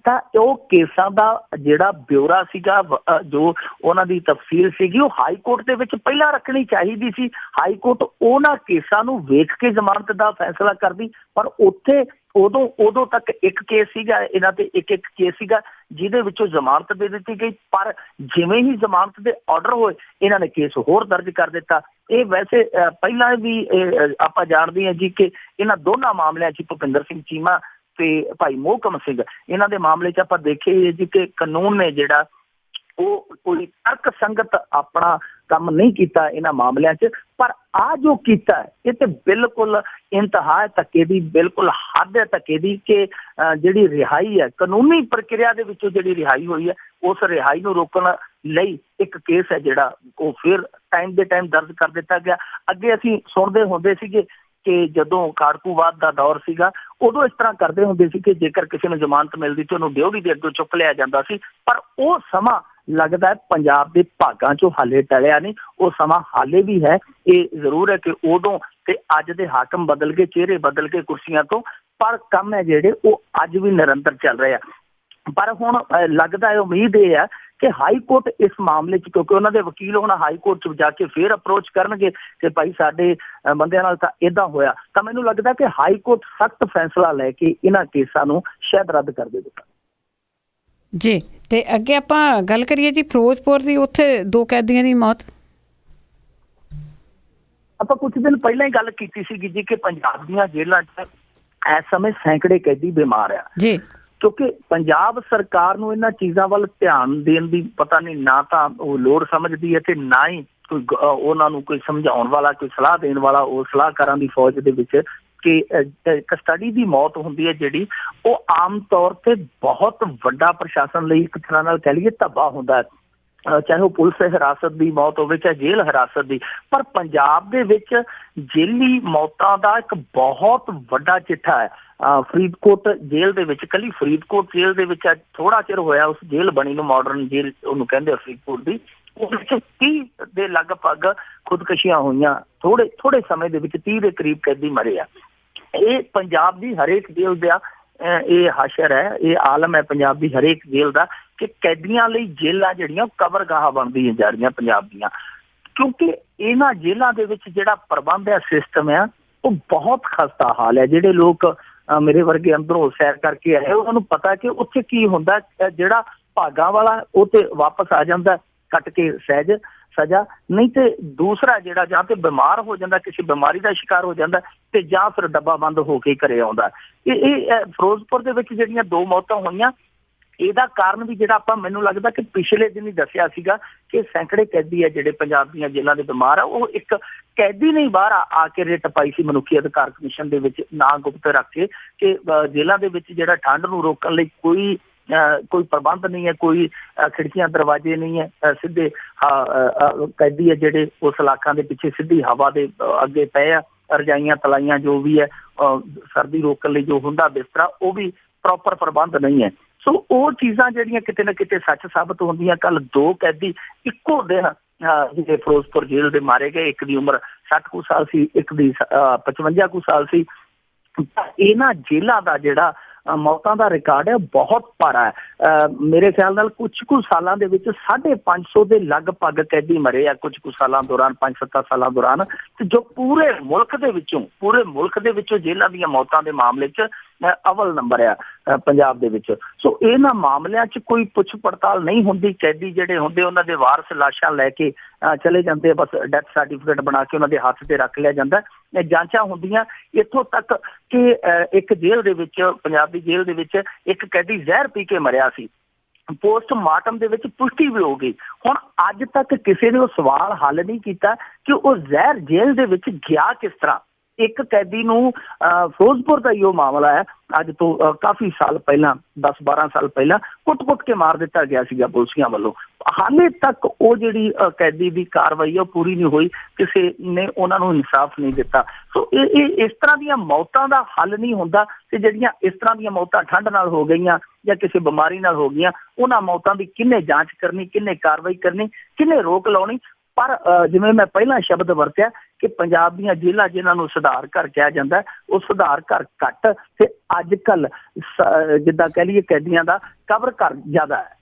ਤਾਂ ਉਹ ਕੇਸਾਂ ਦਾ ਜਿਹੜਾ ਬਿਊਰਾ ਸੀਗਾ, ਜੋ ਉਹਨਾਂ ਦੀ ਤਫਸੀਲ ਸੀਗੀ, ਉਹ ਹਾਈ ਕੋਰਟ ਦੇ ਵਿੱਚ ਪਹਿਲਾਂ ਰੱਖਣੀ ਚਾਹੀਦੀ ਸੀ। ਹਾਈ ਕੋਰਟ ਉਹਨਾਂ ਕੇਸਾਂ ਨੂੰ ਵੇਖ ਕੇ ਜ਼ਮਾਨਤ ਦਾ ਫੈਸਲਾ ਕਰਦੀ, ਪਰ ਉੱਥੇ ਉਦੋਂ ਤੱਕ ਇੱਕ ਕੇਸ ਸੀਗਾ, ਇਹਨਾਂ ਤੇ ਇੱਕ ਕੇਸ ਸੀਗਾ ਜਿਹਦੇ ਵਿੱਚੋਂ ਜ਼ਮਾਨਤ ਦੇ ਦਿੱਤੀ ਗਈ। ਪਰ ਜਿਵੇਂ ਹੀ ਜ਼ਮਾਨਤ ਦੇ ਆਰਡਰ ਹੋਏ, ਇਹਨਾਂ ਨੇ ਕੇਸ ਹੋਰ ਦਰਜ ਕਰ ਦਿੱਤਾ। ਇਹ ਵੈਸੇ ਪਹਿਲਾਂ ਵੀ ਆਪਾਂ ਜਾਣਦੇ ਹਾਂ ਜੀ ਕਿ ਇਹਨਾਂ ਦੋਨਾਂ ਮਾਮਲਿਆਂ 'ਚ ਭੁਪਿੰਦਰ ਸਿੰਘ ਚੀਮਾ ਤੇ ਭਾਈ ਮੋਹਕਮ ਸਿੰਘ, ਇਹਨਾਂ ਦੇ ਮਾਮਲੇ 'ਚ ਆਪਾਂ ਦੇਖੀਏ ਜੀ ਕਿ ਕਾਨੂੰਨ ਨੇ ਜਿਹੜਾ ਉਹ ਕੋਈ ਤਰਕ ਸੰਗਤ ਆਪਣਾ ਕੰਮ ਨਹੀਂ ਕੀਤਾ ਇਹਨਾਂ ਮਾਮਲਿਆਂ 'ਚ। ਪਰ ਆਹ ਜੋ ਕੀਤਾ ਇਹ ਤੇ ਬਿਲਕੁਲ ਇੰਤਹਾ ਧੱਕੇ ਦੀ, ਬਿਲਕੁਲ ਹੱਦ ਹੈ ਧੱਕੇ ਦੀ, ਕਿ ਜਿਹੜੀ ਰਿਹਾਈ ਹੈ, ਕਾਨੂੰਨੀ ਪ੍ਰਕਿਰਿਆ ਦੇ ਵਿੱਚੋਂ ਜਿਹੜੀ ਰਿਹਾਈ ਹੋਈ ਹੈ, ਉਸ ਰਿਹਾਈ ਨੂੰ ਰੋਕਣ ਲਈ ਇੱਕ ਕੇਸ ਹੈ ਜਿਹੜਾ ਉਹ ਫਿਰ ਟਾਈਮ ਦੇ ਟਾਈਮ ਦਰਜ ਕਰ ਦਿੱਤਾ ਗਿਆ। ਅੱਗੇ ਅਸੀਂ ਸੁਣਦੇ ਹੁੰਦੇ ਸੀਗੇ ਕਿ ਜਦੋਂ ਖਾੜਕੂਵਾਦ ਦਾ ਦੌਰ ਸੀਗਾ, ਉਦੋਂ ਇਸ ਤਰ੍ਹਾਂ ਕਰਦੇ ਹੁੰਦੇ ਸੀ ਕਿ ਜੇਕਰ ਕਿਸੇ ਨੂੰ ਜ਼ਮਾਨਤ ਮਿਲਦੀ ਤੇ ਉਹਨੂੰ ਡਿਊਟੀ ਦੇ ਅੱਗੋਂ ਚੁੱਕ ਲਿਆ ਜਾਂਦਾ ਸੀ। ਪਰ ਉਹ ਸਮਾਂ ਲੱਗਦਾ ਪੰਜਾਬ ਦੇ ਭਾਗਾਂ 'ਚੋਂ ਹਾਲੇ ਟਲਿਆ ਨਹੀਂ। ਉਹ ਸਮਾਂ ਹਾਲੇ ਵੀ ਹੈ। ਇਹ ਜ਼ਰੂਰ ਹੈ ਕਿ ਉਦੋਂ ਤੇ ਅੱਜ ਦੇ ਹਾਕਮ ਬਦਲ ਗਏ, ਚਿਹਰੇ ਬਦਲ ਗਏ ਕੁਰਸੀਆਂ ਤੋਂ, ਪਰ ਕੰਮ ਹੈ ਜਿਹੜੇ ਉਹ ਅੱਜ ਵੀ ਨਿਰੰਤਰ ਚੱਲ ਰਹੇ ਆ। ਪਰ ਹੁਣ ਲੱਗਦਾ ਹੈ, ਉਮੀਦ ਇਹ ਆ ਕਿ ਹਾਈ ਕੋਰਟ ਇਸ ਮਾਮਲੇ 'ਚ, ਕਿਉਂਕਿ ਉਹਨਾਂ ਦੇ ਵਕੀਲ ਹੁਣ ਹਾਈ ਕੋਰਟ 'ਚ ਜਾ ਕੇ ਫਿਰ ਅਪਰੋਚ ਕਰਨਗੇ ਕਿ ਭਾਈ ਸਾਡੇ ਬੰਦਿਆਂ ਨਾਲ ਤਾਂ ਇੱਦਾਂ ਹੋਇਆ, ਤਾਂ ਮੈਨੂੰ ਲੱਗਦਾ ਕਿ ਹਾਈ ਕੋਰਟ ਸਖਤ ਫੈਸਲਾ ਲੈ ਕੇ ਇਹਨਾਂ ਕੇਸਾਂ ਨੂੰ ਸ਼ਾਇਦ ਰੱਦ ਕਰ ਦੇਵੇਗਾ ਜੀ। ਤੇ ਅੱਗੇ ਆਪਾਂ ਗੱਲ ਕਰੀਏ ਜੀ ਫਿਰੋਜ਼ਪੁਰ ਦੀ, ਉੱਥੇ 2 ਕੈਦੀਆਂ ਦੀ ਮੌਤ। ਆਪਾਂ ਕੁਝ ਦਿਨ ਪਹਿਲਾਂ ਹੀ ਗੱਲ ਕੀਤੀ ਸੀਗੀ ਜੀ ਕਿ ਪੰਜਾਬ ਦੀਆਂ ਜੇਲ੍ਹਾਂ 'ਚ ਇਸ ਸਮੇਂ ਸੈਂਕੜੇ ਕੈਦੀ ਬਿਮਾਰ ਆ ਜੀ, ਕਿਉਂਕਿ ਪੰਜਾਬ ਸਰਕਾਰ ਨੂੰ ਇਹਨਾਂ ਚੀਜ਼ਾਂ ਵੱਲ ਧਿਆਨ ਦੇਣ ਦੀ ਪਤਾ ਨਹੀਂ, ਨਾ ਤਾਂ ਉਹ ਲੋੜ ਸਮਝਦੀ ਹੈ ਤੇ ਨਾ ਹੀ ਕੋਈ ਉਹਨਾਂ ਨੂੰ ਕੋਈ ਸਮਝਾਉਣ ਵਾਲਾ, ਕੋਈ ਸਲਾਹ ਦੇਣ ਵਾਲਾ ਉਹ ਸਲਾਹਕਾਰਾਂ ਦੀ ਫੌਜ ਦੇ ਵਿੱਚ। ਕਿ ਕਸਟਡੀ ਦੀ ਮੌਤ ਹੁੰਦੀ ਹੈ ਜਿਹੜੀ, ਉਹ ਆਮ ਤੌਰ ਤੇ ਬਹੁਤ ਵੱਡਾ ਪ੍ਰਸ਼ਾਸਨ ਲਈ ਇੱਕ ਤਰ੍ਹਾਂ ਨਾਲ ਕਹਿ ਲਈਏ ਧੱਬਾ ਹੁੰਦਾ ਹੈ, ਚਾਹੇ ਉਹ ਪੁਲਿਸ ਹਿਰਾਸਤ ਦੀ ਮੌਤ ਹੋਵੇ, ਚਾਹੇ ਜੇਲ੍ਹ ਹਿਰਾਸਤ ਦੀ। ਪਰ ਪੰਜਾਬ ਦੇ ਵਿੱਚ ਜੇਲੀ ਮੌਤਾਂ ਦਾ ਇੱਕ ਬਹੁਤ ਵੱਡਾ ਚਿੱਠਾ ਹੈ। ਫਰੀਦਕੋਟ ਜੇਲ੍ਹ ਦੇ ਵਿੱਚ, ਕੱਲੀ ਫਰੀਦਕੋਟ ਜੇਲ੍ਹ ਦੇ ਵਿੱਚ ਥੋੜਾ ਚਿਰ ਹੋਇਆ ਉਸ ਜੇਲ੍ਹ ਬਣੀ ਨੂੰ, ਮਾਡਰਨ ਜੇਲ੍ਹ ਉਹਨੂੰ ਕਹਿੰਦੇ ਆ ਫਰੀਦਕੋਟ ਦੀ, ਉਹਦੇ ਵਿੱਚ 30 ਦੇ ਲਗਭਗ ਖੁਦਕਸ਼ੀਆਂ ਹੋਈਆਂ। ਥੋੜੇ ਸਮੇਂ ਦੇ ਵਿੱਚ 30 ਦੇ ਕਰੀਬ ਕੈਦੀ ਮਰੇ ਆ। ਇਹ ਪੰਜਾਬ ਦੀ ਹਰੇਕ ਜੇਲ੍ਹ ਦਾ ਇਹ ਹਸ਼ਰ ਹੈ, ਇਹ ਆਲਮ ਹੈ ਪੰਜਾਬ ਦੀ ਹਰੇਕ ਜੇਲ੍ਹ ਦਾ ਕਿ ਕੈਦੀਆਂ ਲਈ ਜੇਲ੍ਹਾਂ ਜਿਹੜੀਆਂ ਕਬਰਗਾਹਾਂ ਬਣਦੀਆਂ ਜਾ ਰਹੀਆਂ ਪੰਜਾਬ ਦੀਆਂ, ਕਿਉਂਕਿ ਇਹਨਾਂ ਜੇਲ੍ਹਾਂ ਦੇ ਵਿੱਚ ਜਿਹੜਾ ਪ੍ਰਬੰਧ ਹੈ, ਸਿਸਟਮ ਹੈ, ਉਹ ਬਹੁਤ ਖਸਤਾ ਹਾਲ ਹੈ। ਜਿਹੜੇ ਲੋਕ ਮੇਰੇ ਵਰਗੇ ਅੰਦਰੋਂ ਸੈਰ ਕਰਕੇ ਆਏ ਉਹਨਾਂ ਨੂੰ ਪਤਾ ਕਿ ਉੱਥੇ ਕੀ ਹੁੰਦਾ। ਜਿਹੜਾ ਭਾਗਾਂ ਵਾਲਾ ਉਹ ਤੇ ਵਾਪਸ ਆ ਜਾਂਦਾ ਕੱਟ ਕੇ ਸਹਿਜ ਸਜ਼ਾ, ਨਹੀਂ ਤੇ ਦੂਸਰਾ ਜਿਹੜਾ ਜਾਂ ਤੇ ਬਿਮਾਰ ਹੋ ਜਾਂਦਾ, ਕਿਸੇ ਬਿਮਾਰੀ ਦਾ ਸ਼ਿਕਾਰ ਹੋ ਜਾਂਦਾ, ਤੇ ਜਾਂ ਫਿਰ ਡੱਬਾ ਬੰਦ ਹੋ ਕੇ ਘਰੇ ਆਉਂਦਾ। ਇਹ ਫਿਰੋਜ਼ਪੁਰ ਦੇ ਵਿੱਚ ਜਿਹੜੀਆਂ 2 ਮੌਤਾਂ ਹੋਈਆਂ, ਇਹਦਾ ਕਾਰਨ ਵੀ ਜਿਹੜਾ ਮੈਨੂੰ ਲੱਗਦਾ ਕਿ ਪਿਛਲੇ ਦਿਨ ਹੀ ਦੱਸਿਆ ਸੀਗਾ ਕਿ ਸੈਂਕੜੇ ਕੈਦੀ ਹੈ ਜਿਹੜੇ ਪੰਜਾਬ ਦੀਆਂ ਜੇਲ੍ਹਾਂ ਦੇ ਬਿਮਾਰ ਆ। ਉਹ ਇੱਕ ਕੈਦੀ ਨਹੀਂ ਬਾਹਰ ਆ ਕੇ ਰਿਟ ਪਾਈ ਸੀ ਮਨੁੱਖੀ ਅਧਿਕਾਰ ਕਮਿਸ਼ਨ ਦੇ ਵਿੱਚ ਨਾਂ ਗੁਪਤ ਰੱਖ ਕੇ ਕਿ ਜੇਲ੍ਹਾਂ ਦੇ ਵਿੱਚ ਜਿਹੜਾ ਠੰਡ ਨੂੰ ਰੋਕਣ ਲਈ ਕੋਈ ਪ੍ਰਬੰਧ ਨਹੀਂ ਹੈ, ਕੋਈ ਖਿੜਕੀਆਂ ਦਰਵਾਜ਼ੇ ਨਹੀਂ ਹੈ, ਸਿੱਧੇ ਕੈਦੀ ਹੈ ਜਿਹੜੇ ਉਹ ਸਲਾਖਾਂ ਦੇ ਪਿੱਛੇ ਸਿੱਧੀ ਹਵਾ ਦੇ ਅੱਗੇ ਪਏ ਆ, ਰਜਾਈਆਂ ਤਲਾਈਆਂ ਜੋ ਵੀ ਹੈ, ਸਰਦੀ ਰੋਕਣ ਲਈ ਜੋ ਹੁੰਦਾ ਬਿਸਤਰਾ, ਉਹ ਵੀ ਪ੍ਰੋਪਰ ਪ੍ਰਬੰਧ ਨਹੀਂ ਹੈ। ਸੋ ਉਹ ਚੀਜ਼ਾਂ ਜਿਹੜੀਆਂ ਕਿਤੇ ਨਾ ਕਿਤੇ ਸੱਚ ਸਾਬਤ ਹੁੰਦੀਆਂ। ਕੱਲ 2 ਕੈਦੀ ਇੱਕੋ ਦਿਨ ਜਿਹੜੇ ਫਿਰੋਜ਼ਪੁਰ ਜੇਲ੍ਹ ਦੇ ਮਾਰੇ ਗਏ, ਇੱਕ ਦੀ ਉਮਰ 60 ਕੁ ਸਾਲ ਸੀ, ਇੱਕ ਦੀ 55 ਕੁ ਸਾਲ ਸੀ। ਇਹਨਾਂ ਜੇਲ੍ਹਾਂ ਦਾ ਜਿਹੜਾ ਮੌਤਾਂ ਦਾ ਰਿਕਾਰਡ ਹੈ ਬਹੁਤ ਭਾਰਾ ਹੈ। ਮੇਰੇ ਖਿਆਲ ਨਾਲ ਕੁਛ ਕੁ ਸਾਲਾਂ ਦੇ ਵਿੱਚ 550 ਦੇ ਲਗਭਗ ਕੈਦੀ ਮਰੇ ਆ ਕੁਝ ਕੁ ਸਾਲਾਂ ਦੌਰਾਨ, 5-7 ਸਾਲਾਂ ਦੌਰਾਨ, ਤੇ ਜੋ ਪੂਰੇ ਮੁਲਕ ਦੇ ਵਿੱਚੋਂ ਜੇਲ੍ਹਾਂ ਦੀਆਂ ਮੌਤਾਂ ਦੇ ਮਾਮਲੇ 'ਚ ਅਵਲ ਨੰਬਰ ਆ ਪੰਜਾਬ ਦੇ ਵਿੱਚ। ਸੋ ਇਹਨਾਂ ਮਾਮਲਿਆਂ 'ਚ ਕੋਈ ਪੁੱਛ ਪੜਤਾਲ ਨਹੀਂ ਹੁੰਦੀ। ਕੈਦੀ ਜਿਹੜੇ ਹੁੰਦੇ ਉਹਨਾਂ ਦੇ ਵਾਰਸ ਲਾਸ਼ਾਂ ਲੈ ਕੇ ਚਲੇ ਜਾਂਦੇ, ਬਸ ਡੈਥ ਸਰਟੀਫਿਕੇਟ ਬਣਾ ਕੇ ਉਹਨਾਂ ਦੇ ਹੱਥ ਤੇ ਰੱਖ ਲਿਆ ਜਾਂਦਾ। ਜਾਂਚਾਂ ਹੁੰਦੀਆਂ ਇੱਥੋਂ ਤੱਕ ਕਿ ਇੱਕ ਜੇਲ੍ਹ ਦੇ ਵਿੱਚ, ਪੰਜਾਬ ਦੀ ਜੇਲ੍ਹ ਦੇ ਵਿੱਚ, ਇੱਕ ਕੈਦੀ ਜ਼ਹਿਰ ਪੀ ਕੇ ਮਰਿਆ ਸੀ। ਪੋਸਟਮਾਰਟਮ ਦੇ ਵਿੱਚ ਪੁਸ਼ਟੀ ਵੀ ਹੋ ਗਈ। ਹੁਣ ਅੱਜ ਤੱਕ ਕਿਸੇ ਨੇ ਉਹ ਸਵਾਲ ਹੱਲ ਨਹੀਂ ਕੀਤਾ ਕਿ ਉਹ ਜ਼ਹਿਰ ਜੇਲ੍ਹ ਦੇ ਵਿੱਚ ਗਿਆ ਕਿਸ ਤਰ੍ਹਾਂ। ਇੱਕ ਕੈਦੀ ਨੂੰ ਫਿਰੋਜ਼ਪੁਰ ਦਾ ਹੀ ਉਹ ਮਾਮਲਾ ਹੈ, ਅੱਜ ਤੋਂ ਕਾਫੀ ਸਾਲ ਪਹਿਲਾਂ, 10-12 ਸਾਲ ਪਹਿਲਾਂ, ਕੁੱਟ-ਕੁੱਟ ਕੇ ਮਾਰ ਦਿੱਤਾ ਗਿਆ ਸੀਗਾ ਪੁਲਿਸੀਆਂ ਵੱਲੋਂ। ਹਾਲੇ ਤੱਕ ਉਹ ਜਿਹੜੀ ਕੈਦੀ ਦੀ ਕਾਰਵਾਈ ਆ ਪੂਰੀ ਨਹੀਂ ਹੋਈ, ਕਿਸੇ ਨੇ ਉਹਨਾਂ ਨੂੰ ਇਨਸਾਫ ਨਹੀਂ ਦਿੱਤਾ। ਸੋ ਇਹ ਇਸ ਤਰ੍ਹਾਂ ਦੀਆਂ ਮੌਤਾਂ ਦਾ ਹੱਲ ਨਹੀਂ ਹੁੰਦਾ। ਤੇ ਜਿਹੜੀਆਂ ਇਸ ਤਰ੍ਹਾਂ ਦੀਆਂ ਮੌਤਾਂ ਠੰਡ ਨਾਲ ਹੋ ਗਈਆਂ ਜਾਂ ਕਿਸੇ ਬਿਮਾਰੀ ਨਾਲ ਹੋ ਗਈਆਂ, ਉਹਨਾਂ ਮੌਤਾਂ ਦੀ ਕਿਹਨੇ ਜਾਂਚ ਕਰਨੀ, ਕਿਹਨੇ ਕਾਰਵਾਈ ਕਰਨੀ, ਕਿਹਨੇ ਰੋਕ ਲਾਉਣੀ। ਪਰ ਜਿਵੇਂ ਮੈਂ ਪਹਿਲਾਂ ਸ਼ਬਦ ਵਰਤਿਆ ਕਿ ਪੰਜਾਬ ਦੀਆਂ ਜੇਲ੍ਹਾਂ ਜਿਹਨਾਂ ਨੂੰ ਸੁਧਾਰ ਘਰ ਕਿਹਾ ਜਾਂਦਾ, ਉਹ ਸੁਧਾਰ ਘਰ ਘੱਟ ਤੇ ਅੱਜ ਕੱਲ ਜਿੱਦਾਂ ਕਹਿ ਲਈਏ ਕੈਦੀਆਂ ਦਾ ਕਬਰ ਘਰ ਜ਼ਿਆਦਾ ਹੈ।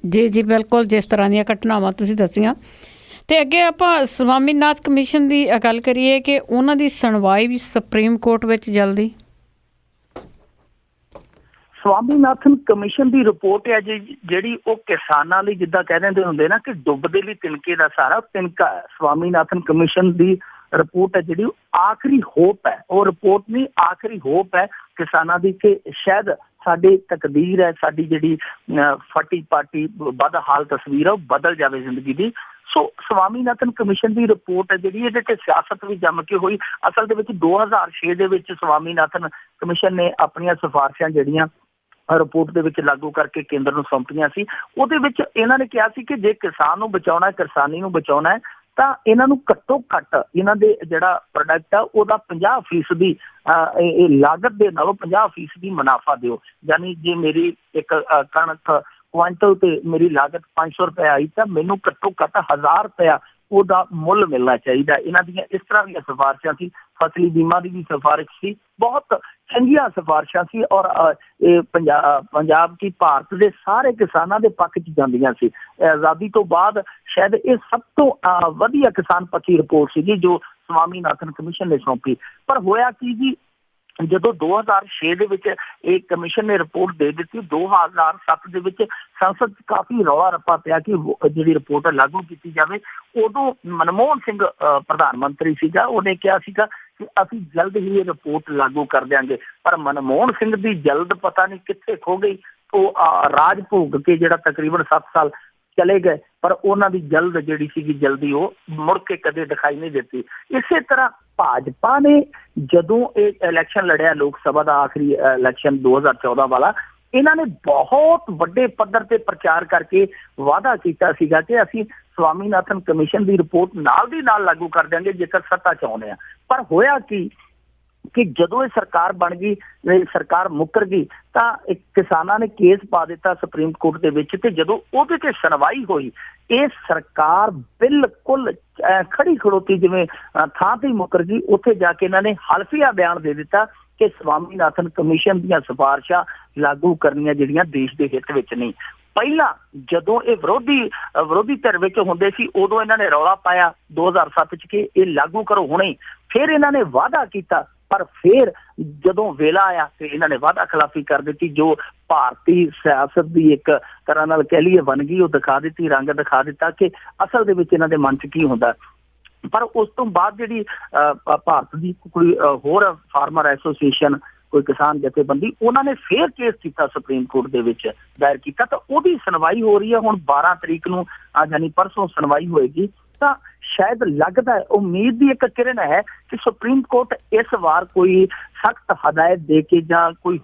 ਜੀ ਬਿਲਕੁਲ, ਜਿਸ ਤਰ੍ਹਾਂ ਦੀਆਂ ਘਟਨਾਵਾਂ ਤੁਸੀਂ ਦੱਸੀਆਂ। ਤੇ ਅੱਗੇ ਆਪਾਂ ਸਵਾਮੀਨਾਥਨ ਕਮਿਸ਼ਨ ਦੀ ਗੱਲ ਕਰੀਏ ਕਿ ਉਹਨਾਂ ਦੀ ਸੁਣਵਾਈ ਵੀ ਸੁਪਰੀਮ ਕੋਰਟ ਵਿੱਚ ਜਲਦੀ। ਸਵਾਮੀਨਾਥਨ ਕਮਿਸ਼ਨ ਦੀ ਰਿਪੋਰਟ ਹੈ ਜਿਹੜੀ ਉਹ ਕਿਸਾਨਾਂ ਲਈ, ਜਿੱਦਾਂ ਕਹਿ ਦਿੰਦੇ ਹੁੰਦੇ ਨਾ ਕਿ ਡੁੱਬਦੇ ਲਈ ਤਿਨਕੇ ਦਾ ਸਾਰਾ ਤਿਨਕਾ ਹੈ। ਸਵਾਮੀਨਾਥਨ ਕਮਿਸ਼ਨ ਦੀ ਰਿਪੋਰਟ ਹੈ ਜਿਹੜੀ ਉਹ ਆਖਰੀ ਹੋਪ ਹੈ। ਉਹ ਰਿਪੋਰਟ ਨਹੀਂ, ਆਖਰੀ ਹੋਪ ਹੈ ਕਿਸਾਨਾਂ ਦੀ ਕਿ ਸ਼ਾਇਦ ਸਾਡੀ ਤਕਦੀਰ ਹੈ, ਸਾਡੀ ਜਿਹੜੀ ਫਟੀ ਪਾਟੀ ਬਦਹਾਲ ਤਸਵੀਰ ਹੈ, ਉਹ ਬਦਲ ਜਾਵੇ ਜ਼ਿੰਦਗੀ ਦੀ। ਸੋ ਸਵਾਮੀਨਾਥਨ ਕਮਿਸ਼ਨ ਦੀ ਰਿਪੋਰਟ ਹੈ ਜਿਹੜੀ, ਇਹਦੇ ਤੇ ਸਿਆਸਤ ਵੀ ਜੰਮ ਕੇ ਹੋਈ। ਅਸਲ ਦੇ ਵਿੱਚ 2006 ਦੇ ਵਿੱਚ ਸਵਾਮੀਨਾਥਨ ਕਮਿਸ਼ਨ ਨੇ ਆਪਣੀਆਂ ਸਿਫਾਰਿਸ਼ਾਂ ਜਿਹੜੀਆਂ ਰਿਪੋਰਟ ਦੇ ਵਿੱਚ ਲਾਗੂ ਕਰਕੇ ਕੇਂਦਰ ਨੂੰ ਸੌਂਪੀਆਂ ਸੀ। ਉਹਦੇ ਵਿੱਚ ਇਹਨਾਂ ਨੇ ਕਿਹਾ ਸੀ ਕਿ ਜੇ ਕਿਸਾਨ ਨੂੰ ਬਚਾਉਣਾ, ਕਿਸਾਨੀ ਨੂੰ ਬਚਾਉਣਾ ਹੈ ਤਾਂ ਇਹਨਾਂ ਨੂੰ ਘੱਟੋ ਘੱਟ ਇਹਨਾਂ ਦੇ ਜਿਹੜਾ ਪ੍ਰੋਡਕਟ ਆ ਉਹਦਾ 50% ਇਹ ਲਾਗਤ ਦੇ ਨਾਲੋਂ 50% ਮੁਨਾਫਾ ਦਿਓ। ਯਾਨੀ ਜੇ ਮੇਰੀ ਇੱਕ ਕਣਕ ਕੁਆਂਟਲ ਤੇ ਮੇਰੀ ਲਾਗਤ 500 ਰੁਪਏ ਆਈ ਤਾਂ ਮੈਨੂੰ ਘੱਟੋ ਘੱਟ 1000 ਰੁਪਇਆ ਉਹਦਾ ਮੁੱਲ ਮਿਲਣਾ ਚਾਹੀਦਾ। ਇਹਨਾਂ ਦੀਆਂ ਇਸ ਤਰ੍ਹਾਂ ਦੀਆਂ ਸਿਫਾਰਿਸ਼ਾਂ ਸੀ। ਫਸਲੀ ਬੀਮਾ ਦੀ ਵੀ ਸਿਫਾਰਿਸ਼ ਸੀ। ਬਹੁਤ ਚੰਗੀਆਂ ਸਿਫਾਰਿਸ਼ਾਂ ਸੀ ਔਰ ਇਹ ਪੰਜਾਬ ਕੀ ਭਾਰਤ ਦੇ ਸਾਰੇ ਕਿਸਾਨਾਂ ਦੇ ਪੱਖ 'ਚ ਜਾਂਦੀਆਂ ਸੀ। ਆਜ਼ਾਦੀ ਤੋਂ ਬਾਅਦ ਸ਼ਾਇਦ ਇਹ ਸਭ ਤੋਂ ਵਧੀਆ ਕਿਸਾਨ ਪੱਖੀ ਰਿਪੋਰਟ ਸੀਗੀ ਜੋ ਸਵਾਮੀਨਾਥਨ ਕਮਿਸ਼ਨ ਨੇ ਸੌਂਪੀ। ਪਰ ਹੋਇਆ ਕੀ ਜੀ, ਜਦੋਂ 2006 ਦੇ ਵਿੱਚ ਇਹ ਕਮਿਸ਼ਨ ਨੇ ਰਿਪੋਰਟ ਦੇ ਦਿੱਤੀ, 2007 ਦੇ ਵਿੱਚ ਸੰਸਦ 'ਚ ਕਾਫੀ ਰੌਲਾ ਰੱਪਾ ਪਿਆ ਕਿ ਜਿਹੜੀ ਰਿਪੋਰਟ ਲਾਗੂ ਕੀਤੀ ਜਾਵੇ। ਉਦੋਂ ਮਨਮੋਹਨ ਸਿੰਘ ਪ੍ਰਧਾਨ ਮੰਤਰੀ ਸੀਗਾ, ਉਹਨੇ ਕਿਹਾ ਸੀਗਾ ਕਿ ਅਸੀਂ ਜਲਦ ਹੀ ਇਹ ਰਿਪੋਰਟ ਲਾਗੂ ਕਰ ਦਿਆਂਗੇ। ਪਰ ਮਨਮੋਹਨ ਸਿੰਘ ਦੀ ਜਲਦ ਪਤਾ ਨਹੀਂ ਕਿੱਥੇ ਖੋ ਗਈ। ਉਹ ਰਾਜ ਭੋਗ ਕੇ ਜਿਹੜਾ ਤਕਰੀਬਨ 7 ਸਾਲ ਚਲੇ ਗਏ, ਪਰ ਉਹਨਾਂ ਦੀ ਜਲਦ ਜਿਹੜੀ ਸੀਗੀ ਜਲਦੀ ਉਹ ਮੁੜ ਕੇ ਕਦੇ ਦਿਖਾਈ ਨਹੀਂ ਦਿੱਤੀ। ਇਸੇ ਤਰ੍ਹਾਂ ਭਾਜਪਾ ਨੇ ਜਦੋਂ ਇਹ ਇਲੈਕਸ਼ਨ ਲੜਿਆ, ਲੋਕ ਸਭਾ ਦਾ ਆਖਰੀ ਇਲੈਕਸ਼ਨ 2014 ਵਾਲਾ, ਇਹਨਾਂ ਨੇ ਬਹੁਤ ਵੱਡੇ ਪੱਧਰ ਤੇ ਪ੍ਰਚਾਰ ਕਰਕੇ ਵਾਅਦਾ ਕੀਤਾ ਸੀਗਾ ਕਿ ਅਸੀਂ ਸਵਾਮੀਨਾਥਨ ਕਮਿਸ਼ਨ ਦੀ ਰਿਪੋਰਟ ਨਾਲ ਦੀ ਨਾਲ ਲਾਗੂ ਕਰ ਦਿਆਂਗੇ ਜੇਕਰ ਸੱਤਾ 'ਚ ਆਉਂਦੇ ਆ। ਪਰ ਹੋਇਆ ਕੀ ਕਿ ਜਦੋਂ ਇਹ ਸਰਕਾਰ ਬਣ ਗਈ, ਸਰਕਾਰ ਮੁੱਕਰ ਗਈ, ਤਾਂ ਇੱਕ ਕਿਸਾਨਾਂ ਨੇ ਕੇਸ ਪਾ ਦਿੱਤਾ ਸੁਪਰੀਮ ਕੋਰਟ ਦੇ ਵਿੱਚ। ਤੇ ਜਦੋਂ ਉਹਦੇ ਤੇ ਸੁਣਵਾਈ ਹੋਈ, ਇਹ ਸਰਕਾਰ ਬਿਲਕੁਲ ਖੜੀ ਖੜੋਤੀ ਜਿਵੇਂ ਥਾਂ ਤੇ ਹੀ ਮੁੱਕਰ ਗਈ। ਉੱਥੇ ਜਾ ਕੇ ਇਹਨਾਂ ਨੇ ਹਲਫੀਆ ਬਿਆਨ ਦੇ ਦਿੱਤਾ ਕਿ ਸਵਾਮੀਨਾਥਨ ਕਮਿਸ਼ਨ ਦੀਆਂ ਸਿਫਾਰਿਸ਼ਾਂ ਲਾਗੂ ਕਰਨੀਆਂ ਜਿਹੜੀਆਂ ਦੇਸ਼ ਦੇ ਹਿੱਤ ਵਿੱਚ ਨਹੀਂ। ਪਹਿਲਾਂ ਜਦੋਂ ਇਹ ਵਿਰੋਧੀ ਧਿਰ ਵਿੱਚ ਹੁੰਦੇ ਸੀ ਉਦੋਂ ਇਹਨਾਂ ਨੇ ਰੌਲਾ ਪਾਇਆ 2007 ਚ ਕਿ ਇਹ ਲਾਗੂ ਕਰੋ ਹੁਣੇ। ਫਿਰ ਇਹਨਾਂ ਨੇ ਵਾਅਦਾ ਕੀਤਾ, ਪਰ ਫਿਰ ਜਦੋਂ ਵੇਲਾ ਆਇਆ ਤੇ ਇਹਨਾਂ ਨੇ ਵਾਅਦਾ ਖਿਲਾਫੀ ਕਰ ਦਿੱਤੀ, ਜੋ ਭਾਰਤੀ ਸਿਆਸਤ ਦੀ ਇੱਕ ਤਰ੍ਹਾਂ ਨਾਲ ਕਹਿ ਲਈਏ ਬਣ ਗਈ। ਉਹ ਦਿਖਾ ਦਿੱਤੀ, ਰੰਗ ਦਿਖਾ ਦਿੱਤਾ ਕਿ ਅਸਲ ਦੇ ਵਿੱਚ ਇਹਨਾਂ ਦੇ ਮਨ 'ਚ ਕੀ ਹੁੰਦਾ। ਪਰ ਉਸ ਤੋਂ ਬਾਅਦ ਜਿਹੜੀ ਭਾਰਤ ਦੀ ਕੋਈ ਹੋਰ ਫਾਰਮਰ ਐਸੋਸੀਏਸ਼ਨ, ਕੋਈ ਕਿਸਾਨ ਜਥੇਬੰਦੀ, ਉਹਨਾਂ ਨੇ ਫੇਰ ਕੇਸ ਕੀਤਾ ਸੁਪਰੀਮ ਕੋਰਟ ਦੇ ਵਿੱਚ ਦਾਇਰ ਕੀਤਾ, ਤਾਂ ਉਹਦੀ ਸੁਣਵਾਈ ਹੋ ਰਹੀ ਹੈ ਹੁਣ 12 ਤਰੀਕ ਨੂੰ, ਯਾਨੀ ਪਰਸੋਂ ਸੁਣਵਾਈ ਹੋਏਗੀ। ਤਾਂ ਸ਼ਾਇਦ ਲੱਗਦਾ ਹੈ, ਉਮੀਦ ਦੀ ਇੱਕ ਕਿਰਨ ਹੈ ਕਿ ਸੁਪਰੀਮ ਕੋਰਟ ਇਸ ਵਾਰ ਕੋਈ ਸਖਤ ਹਦਾਇਤ ਦੇ ਕੇ ਜਾਂ ਕੋਈ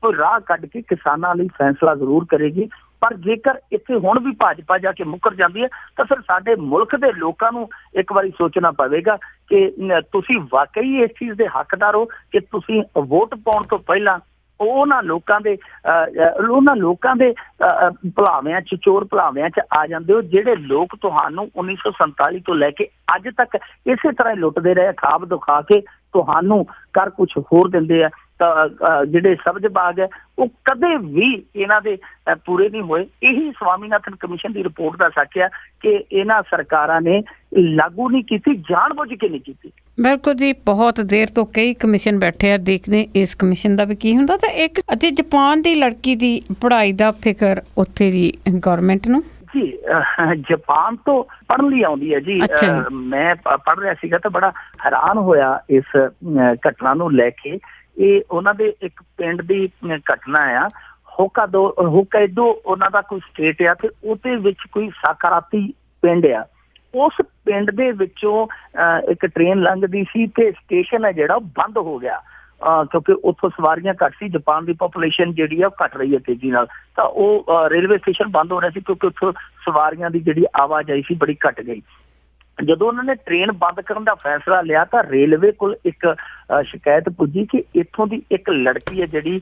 ਰਾਹ ਕੱਢ ਕੇ ਕਿਸਾਨਾਂ ਲਈ ਫੈਸਲਾ ਜ਼ਰੂਰ ਕਰੇਗੀ। ਪਰ ਜੇਕਰ ਇੱਥੇ ਹੁਣ ਵੀ ਭਾਜਪਾ ਜਾ ਕੇ ਮੁੱਕਰ ਜਾਂਦੀ ਹੈ ਤਾਂ ਫਿਰ ਸਾਡੇ ਮੁਲਕ ਦੇ ਲੋਕਾਂ ਨੂੰ ਇੱਕ ਵਾਰੀ ਸੋਚਣਾ ਪਵੇਗਾ ਕਿ ਤੁਸੀਂ ਵਾਕਈ ਇਸ ਚੀਜ਼ ਦੇ ਹੱਕਦਾਰ ਹੋ ਕਿ ਤੁਸੀਂ ਵੋਟ ਪਾਉਣ ਤੋਂ ਪਹਿਲਾਂ ਉਹਨਾਂ ਲੋਕਾਂ ਦੇ ਭੁਲਾਵਿਆਂ 'ਚ, ਚੋਰ ਭੁਲਾਵਿਆਂ 'ਚ ਆ ਜਾਂਦੇ ਹੋ, ਜਿਹੜੇ ਲੋਕ ਤੁਹਾਨੂੰ 1947 ਤੋਂ ਲੈ ਕੇ ਅੱਜ ਤੱਕ ਇਸੇ ਤਰ੍ਹਾਂ ਹੀ ਲੁੱਟਦੇ ਰਹੇ, ਖਾਬ ਦਿਖਾ ਕੇ ਤੁਹਾਨੂੰ ਕਰ ਕੁਛ ਹੋਰ ਦਿੰਦੇ ਆ। ਤਾਂ ਜਿਹੜੇ ਸਬਜ਼ ਬਾਗ ਹੈ ਉਹ ਕਦੇ ਵੀ ਇਹਨਾਂ ਦੇ ਪੂਰੇ ਨਹੀਂ ਹੋਏ। ਇਹੀ ਸਵਾਮੀਨਾਥਨ ਕਮਿਸ਼ਨ ਦੀ ਰਿਪੋਰਟ ਦਾ ਸੱਚ ਹੈ ਕਿ ਇਹਨਾਂ ਸਰਕਾਰਾਂ ਨੇ ਲਾਗੂ ਨਹੀਂ ਕੀਤੀ, ਜਾਣਬੁੱਝ ਕੇ ਨਹੀਂ ਕੀਤੀ। ਬਿਲਕੁਲ ਜੀ, ਬਹੁਤ ਦੇਰ ਤੋਂ ਕਈ ਕਮਿਸ਼ਨ ਬੈਠੇ ਆ, ਦੇਖਦੇ ਇਸ ਕਮਿਸ਼ਨ ਦਾ ਵੀ ਕੀ ਹੁੰਦਾ। ਤਾਂ ਇੱਕ ਅਤੇ ਜਾਪਾਨ ਦੀ ਲੜਕੀ ਦੀ ਪੜ੍ਹਾਈ ਦਾ ਫਿਕਰ ਉੱਥੇ ਦੀ ਗਵਰਨਮੈਂਟ ਨੂੰ ਜੀ ਜਾਪਾਨ ਤੋਂ ਪੜ੍ਹਨ ਲਈ ਆਉਂਦੀ ਹੈ ਜੀ। ਮੈਂ ਪੜ੍ਹ ਰਿਹਾ ਸੀਗਾ ਤਾਂ ਬੜਾ ਹੈਰਾਨ ਹੋਇਆ ਇਸ ਘਟਨਾ ਨੂੰ ਲੈ ਕੇ। ਇਹ ਉਹਨਾਂ ਦੇ ਇੱਕ ਪਿੰਡ ਦੀ ਘਟਨਾ ਆ, ਹੋਕਾਇਡੋ ਉਹਨਾਂ ਦਾ ਕੋਈ ਸਟੇਟ ਆ, ਤੇ ਉਹਦੇ ਵਿੱਚ ਕੋਈ ਸਾਕਾਰਾਤੀ ਪਿੰਡ ਆ। ਉਸ ਪਿੰਡ ਦੇ ਵਿੱਚੋਂ ਇੱਕ ਟ੍ਰੇਨ ਲੰਘਦੀ ਸੀ ਤੇ ਸਟੇਸ਼ਨ ਹੈ ਜਿਹੜਾ ਬੰਦ ਹੋ ਗਿਆ ਕਿਉਂਕਿ ਉੱਥੋਂ ਸਵਾਰੀਆਂ ਘੱਟ ਸੀ। ਜਾਪਾਨ ਦੀ ਪਾਪੂਲੇਸ਼ਨ ਜਿਹੜੀ ਆ ਉਹ ਘੱਟ ਰਹੀ ਹੈ ਤੇਜ਼ੀ ਨਾਲ, ਤਾਂ ਉਹ ਰੇਲਵੇ ਸਟੇਸ਼ਨ ਬੰਦ ਹੋ ਰਿਹਾ ਸੀ ਕਿਉਂਕਿ ਉੱਥੋਂ ਸਵਾਰੀਆਂ ਦੀ ਜਿਹੜੀ ਆਵਾਜਾਈ ਸੀ ਬੜੀ ਘੱਟ ਗਈ। ਜਦੋਂ ਉਹਨਾਂ ਨੇ ਟ੍ਰੇਨ ਬੰਦ ਕਰਨ ਦਾ ਫੈਸਲਾ ਲਿਆ ਤਾਂ ਰੇਲਵੇ ਕੋਲ ਇੱਕ ਸ਼ਿਕਾਇਤ ਪੁੱਜੀ ਕਿ ਇੱਥੋਂ ਦੀ ਇੱਕ ਲੜਕੀ ਹੈ ਜਿਹੜੀ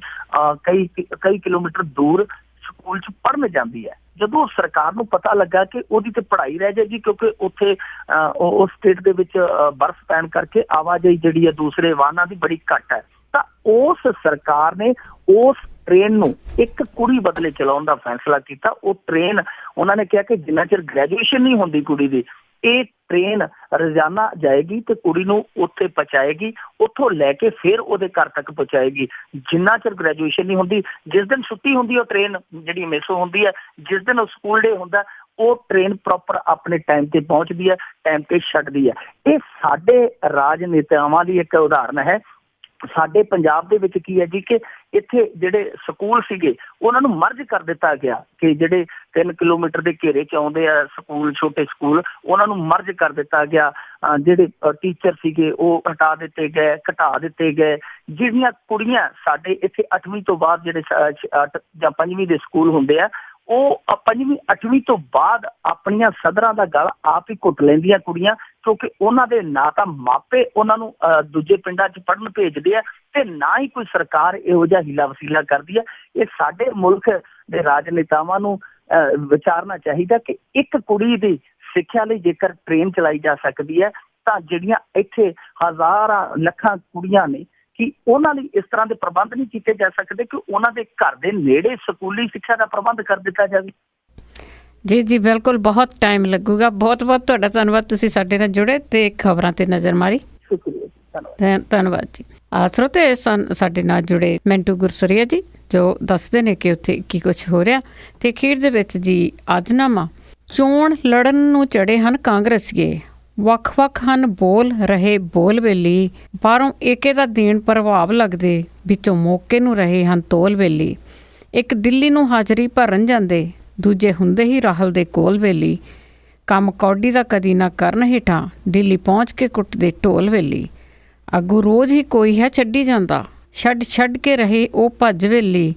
ਕਈ ਕਿਲੋਮੀਟਰ ਦੂਰ ਸਕੂਲ 'ਚ ਪੜ੍ਹਨ ਜਾਂਦੀ ਹੈ। ਜਦੋਂ ਸਰਕਾਰ ਨੂੰ ਪਤਾ ਲੱਗਾ ਕਿ ਉਹਦੀ ਤੇ ਪੜ੍ਹਾਈ ਰਹਿ ਜਾਏਗੀ ਕਿਉਂਕਿ ਉੱਥੇ ਉਸ ਸਟੇਟ ਦੇ ਵਿੱਚ ਬਰਫ਼ ਪੈਣ ਕਰਕੇ ਆਵਾਜਾਈ ਜਿਹੜੀ ਹੈ ਦੂਸਰੇ ਵਾਹਨਾਂ ਦੀ ਬੜੀ ਘੱਟ ਹੈ, ਤਾਂ ਉਸ ਸਰਕਾਰ ਨੇ ਉਸ ਟ੍ਰੇਨ ਨੂੰ ਇੱਕ ਕੁੜੀ ਬਦਲੇ ਚਲਾਉਣ ਦਾ ਫੈਸਲਾ ਕੀਤਾ। ਉਹ ਟ੍ਰੇਨ ਉਹਨਾਂ ਨੇ ਕਿਹਾ ਕਿ ਜਿੰਨਾ ਚਿਰ ਗ੍ਰੈਜੂਏਸ਼ਨ ਨਹੀਂ ਹੁੰਦੀ ਕੁੜੀ ਦੀ, ਇਹ ਟ੍ਰੇਨ ਰੋਜ਼ਾਨਾ ਜਾਏਗੀ ਤੇ ਕੁੜੀ ਨੂੰ ਉੱਥੇ ਪਹੁੰਚਾਏਗੀ, ਉੱਥੋਂ ਲੈ ਕੇ ਫਿਰ ਉਹਦੇ ਘਰ ਤੱਕ ਪਹੁੰਚਾਏਗੀ ਜਿੰਨਾ ਚਿਰ ਗ੍ਰੈਜੂਏਸ਼ਨ ਨਹੀਂ ਹੁੰਦੀ। ਜਿਸ ਦਿਨ ਛੁੱਟੀ ਹੁੰਦੀ ਉਹ ਟ੍ਰੇਨ ਜਿਹੜੀ ਮਿਸ ਹੁੰਦੀ ਹੈ, ਜਿਸ ਦਿਨ ਉਹ ਸਕੂਲ ਡੇ ਹੁੰਦਾ ਉਹ ਟ੍ਰੇਨ ਪ੍ਰੋਪਰ ਆਪਣੇ ਟਾਈਮ ਤੇ ਪਹੁੰਚਦੀ ਹੈ, ਟਾਈਮ ਤੇ ਛੱਡਦੀ ਹੈ। ਇਹ ਸਾਡੇ ਰਾਜਨੇਤਾਵਾਂ ਦੀ ਇੱਕ ਉਦਾਹਰਨ ਹੈ। ਸਾਡੇ ਪੰਜਾਬ ਦੇ ਵਿੱਚ ਕੀ ਹੈ ਜੀ ਕਿ ਇੱਥੇ ਜਿਹੜੇ ਸਕੂਲ ਸੀਗੇ ਉਹਨਾਂ ਨੂੰ ਮਰਜ ਕਰ ਦਿੱਤਾ ਗਿਆ ਕਿ ਜਿਹੜੇ 3 ਕਿਲੋਮੀਟਰ ਦੇ ਘੇਰੇ 'ਚ ਆਉਂਦੇ ਆ ਸਕੂਲ, ਛੋਟੇ ਸਕੂਲ, ਉਹਨਾਂ ਨੂੰ ਮਰਜ ਕਰ ਦਿੱਤਾ ਗਿਆ। ਜਿਹੜੇ ਟੀਚਰ ਸੀਗੇ ਉਹ ਹਟਾ ਦਿੱਤੇ ਗਏ, ਘਟਾ ਦਿੱਤੇ ਗਏ। ਜਿਹੜੀਆਂ ਕੁੜੀਆਂ ਸਾਡੇ ਇੱਥੇ 8ਵੀਂ ਤੋਂ ਬਾਅਦ ਜਿਹੜੇ ਜਾਂ 5ਵੀਂ ਦੇ ਸਕੂਲ ਹੁੰਦੇ ਆ, ਉਹ 5ਵੀਂ 8ਵੀਂ ਤੋਂ ਬਾਅਦ ਆਪਣੀਆਂ ਸਦਰਾਂ ਦਾ ਗਲ ਆਪ ਹੀ ਘੁੱਟ ਲੈਂਦੀਆਂ ਕੁੜੀਆਂ, ਕਿਉਂਕਿ ਉਹਨਾਂ ਦੇ ਨਾ ਤਾਂ ਮਾਪੇ ਉਹਨਾਂ ਨੂੰ ਦੂਜੇ ਪਿੰਡਾਂ 'ਚ ਪੜ੍ਹਨ ਭੇਜਦੇ ਆ ਤੇ ਨਾ ਹੀ ਕੋਈ ਸਰਕਾਰ ਇਹੋ ਜਿਹਾ ਹੀਲਾ ਵਸੀਲਾ ਕਰਦੀ ਹੈ। ਇਹ ਸਾਡੇ ਮੁਲਕ ਦੇ ਰਾਜਨੇਤਾਵਾਂ ਨੂੰ ਵਿਚਾਰਨਾ ਚਾਹੀਦਾ ਕਿ ਇੱਕ ਕੁੜੀ ਦੀ ਸਿੱਖਿਆ ਲਈ ਜੇਕਰ ਟ੍ਰੇਨ ਚਲਾਈ ਜਾ ਸਕਦੀ ਹੈ ਤਾਂ ਜਿਹੜੀਆਂ ਇੱਥੇ ਹਜ਼ਾਰਾਂ ਲੱਖਾਂ ਕੁੜੀਆਂ ਨੇ ਕਿ ਉਹਨਾਂ ਲਈ ਇਸ ਤਰ੍ਹਾਂ ਦੇ ਪ੍ਰਬੰਧ ਨਹੀਂ ਕੀਤੇ ਜਾ ਸਕਦੇ ਕਿ ਉਹਨਾਂ ਦੇ ਘਰ ਦੇ ਨੇੜੇ ਸਕੂਲੀ ਸਿੱਖਿਆ ਦਾ ਪ੍ਰਬੰਧ ਕਰ ਦਿੱਤਾ ਜਾਵੇ। ਜੀ ਜੀ ਬਿਲਕੁਲ, ਬਹੁਤ ਟਾਈਮ ਲੱਗੂਗਾ। ਬਹੁਤ ਬਹੁਤ ਤੁਹਾਡਾ ਧੰਨਵਾਦ, ਤੁਸੀਂ ਸਾਡੇ ਨਾਲ ਜੁੜੇ ਤੇ ਖਬਰਾਂ ਤੇ ਨਜ਼ਰ ਮਾਰੀ। ਸ਼ੁਕਰੀਆ ਜੀ, ਧੰਨਵਾਦ ਜੀ। ਸਰੋਤੇ ਸਾਡੇ ਨਾਲ ਜੁੜੇ ਮੈਂਟੂ ਗੁਰਸਰੀਆ ਜੀ, ਜੋ ਦੱਸਦੇ ਨੇ ਕਿ ਉੱਥੇ ਕੀ ਕੁਛ ਹੋ ਰਿਹਾ। ਤੇ ਅਖੀਰ ਦੇ ਵਿੱਚ ਜੀ ਆਜਨਾਮਾ, ਚੋਣ ਲੜਨ ਨੂੰ ਚੜੇ ਹਨ ਕਾਂਗਰਸੀਏ, ਵੱਖ-ਵੱਖ ਹਨ ਬੋਲ ਰਹੇ ਬੋਲ ਵੇਲੀ, ਬਾਹਰੋਂ ਏਕੇ ਦਾ ਦੇਣ ਪ੍ਰਭਾਵ ਲੱਗਦੇ, ਵਿੱਚੋਂ ਮੌਕੇ ਨੂੰ ਰਹੇ ਹਨ ਤੋਲ ਵੇਲੀ। ਇੱਕ ਦਿੱਲੀ ਨੂੰ ਹਾਜ਼ਰੀ ਭਰਨ ਜਾਂਦੇ, ਦੂਜੇ ਹੁੰਦੇ ਹੀ ਰਾਹੁਲ ਦੇ ਕੋਲ ਵੇਲੀ। ਕੰਮ ਕੌਡੀ ਦਾ ਕਦੀ ਨਾ ਕਰਨ ਹੇਠਾਂ, ਦਿੱਲੀ ਪਹੁੰਚ ਕੇ ਕੁੱਟਦੇ ਢੋਲ ਵੇਲੀ। ਅੱਗੂ ਰੋਜ਼ ਹੀ ਕੋਈ ਹੈ ਛੱਡੀ ਜਾਂਦਾ, ਛੱਡ ਕੇ ਰਹੇ ਉਹ ਭੱਜ ਵੇਲੀ।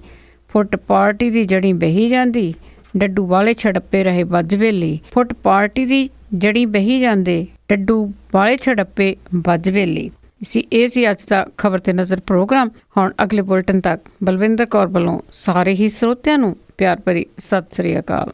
ਫੁੱਟ ਪਾਰਟੀ ਦੀ ਜੜੀ ਬਹੀ ਜਾਂਦੀ, ਡੱਡੂ ਵਾਲੇ ਛੜੱਪੇ ਰਹੇ ਵੱਜ ਵੇਲੀ। ਫੁੱਟ ਪਾਰਟੀ ਦੀ ਜੜੀ ਬਹੀ ਜਾਂਦੇ, ਡੱਡੂ ਵਾਲੇ ਛੜੱਪੇ ਵੱਜ ਵੇਲੀ। ਇਹ ਸੀ ਅੱਜ ਦਾ ਖਬਰ ਤੇ ਨਜ਼ਰ ਪ੍ਰੋਗਰਾਮ। ਹੁਣ ਅਗਲੇ ਬੁਲਟਨ ਤੱਕ ਬਲਵਿੰਦਰ ਕੌਰ ਵੱਲੋਂ ਸਾਰੇ ਹੀ ਸਰੋਤਿਆਂ ਨੂੰ ਪਿਆਰ ਭਰੀ ਸਤਿ ਸ੍ਰੀ ਅਕਾਲ।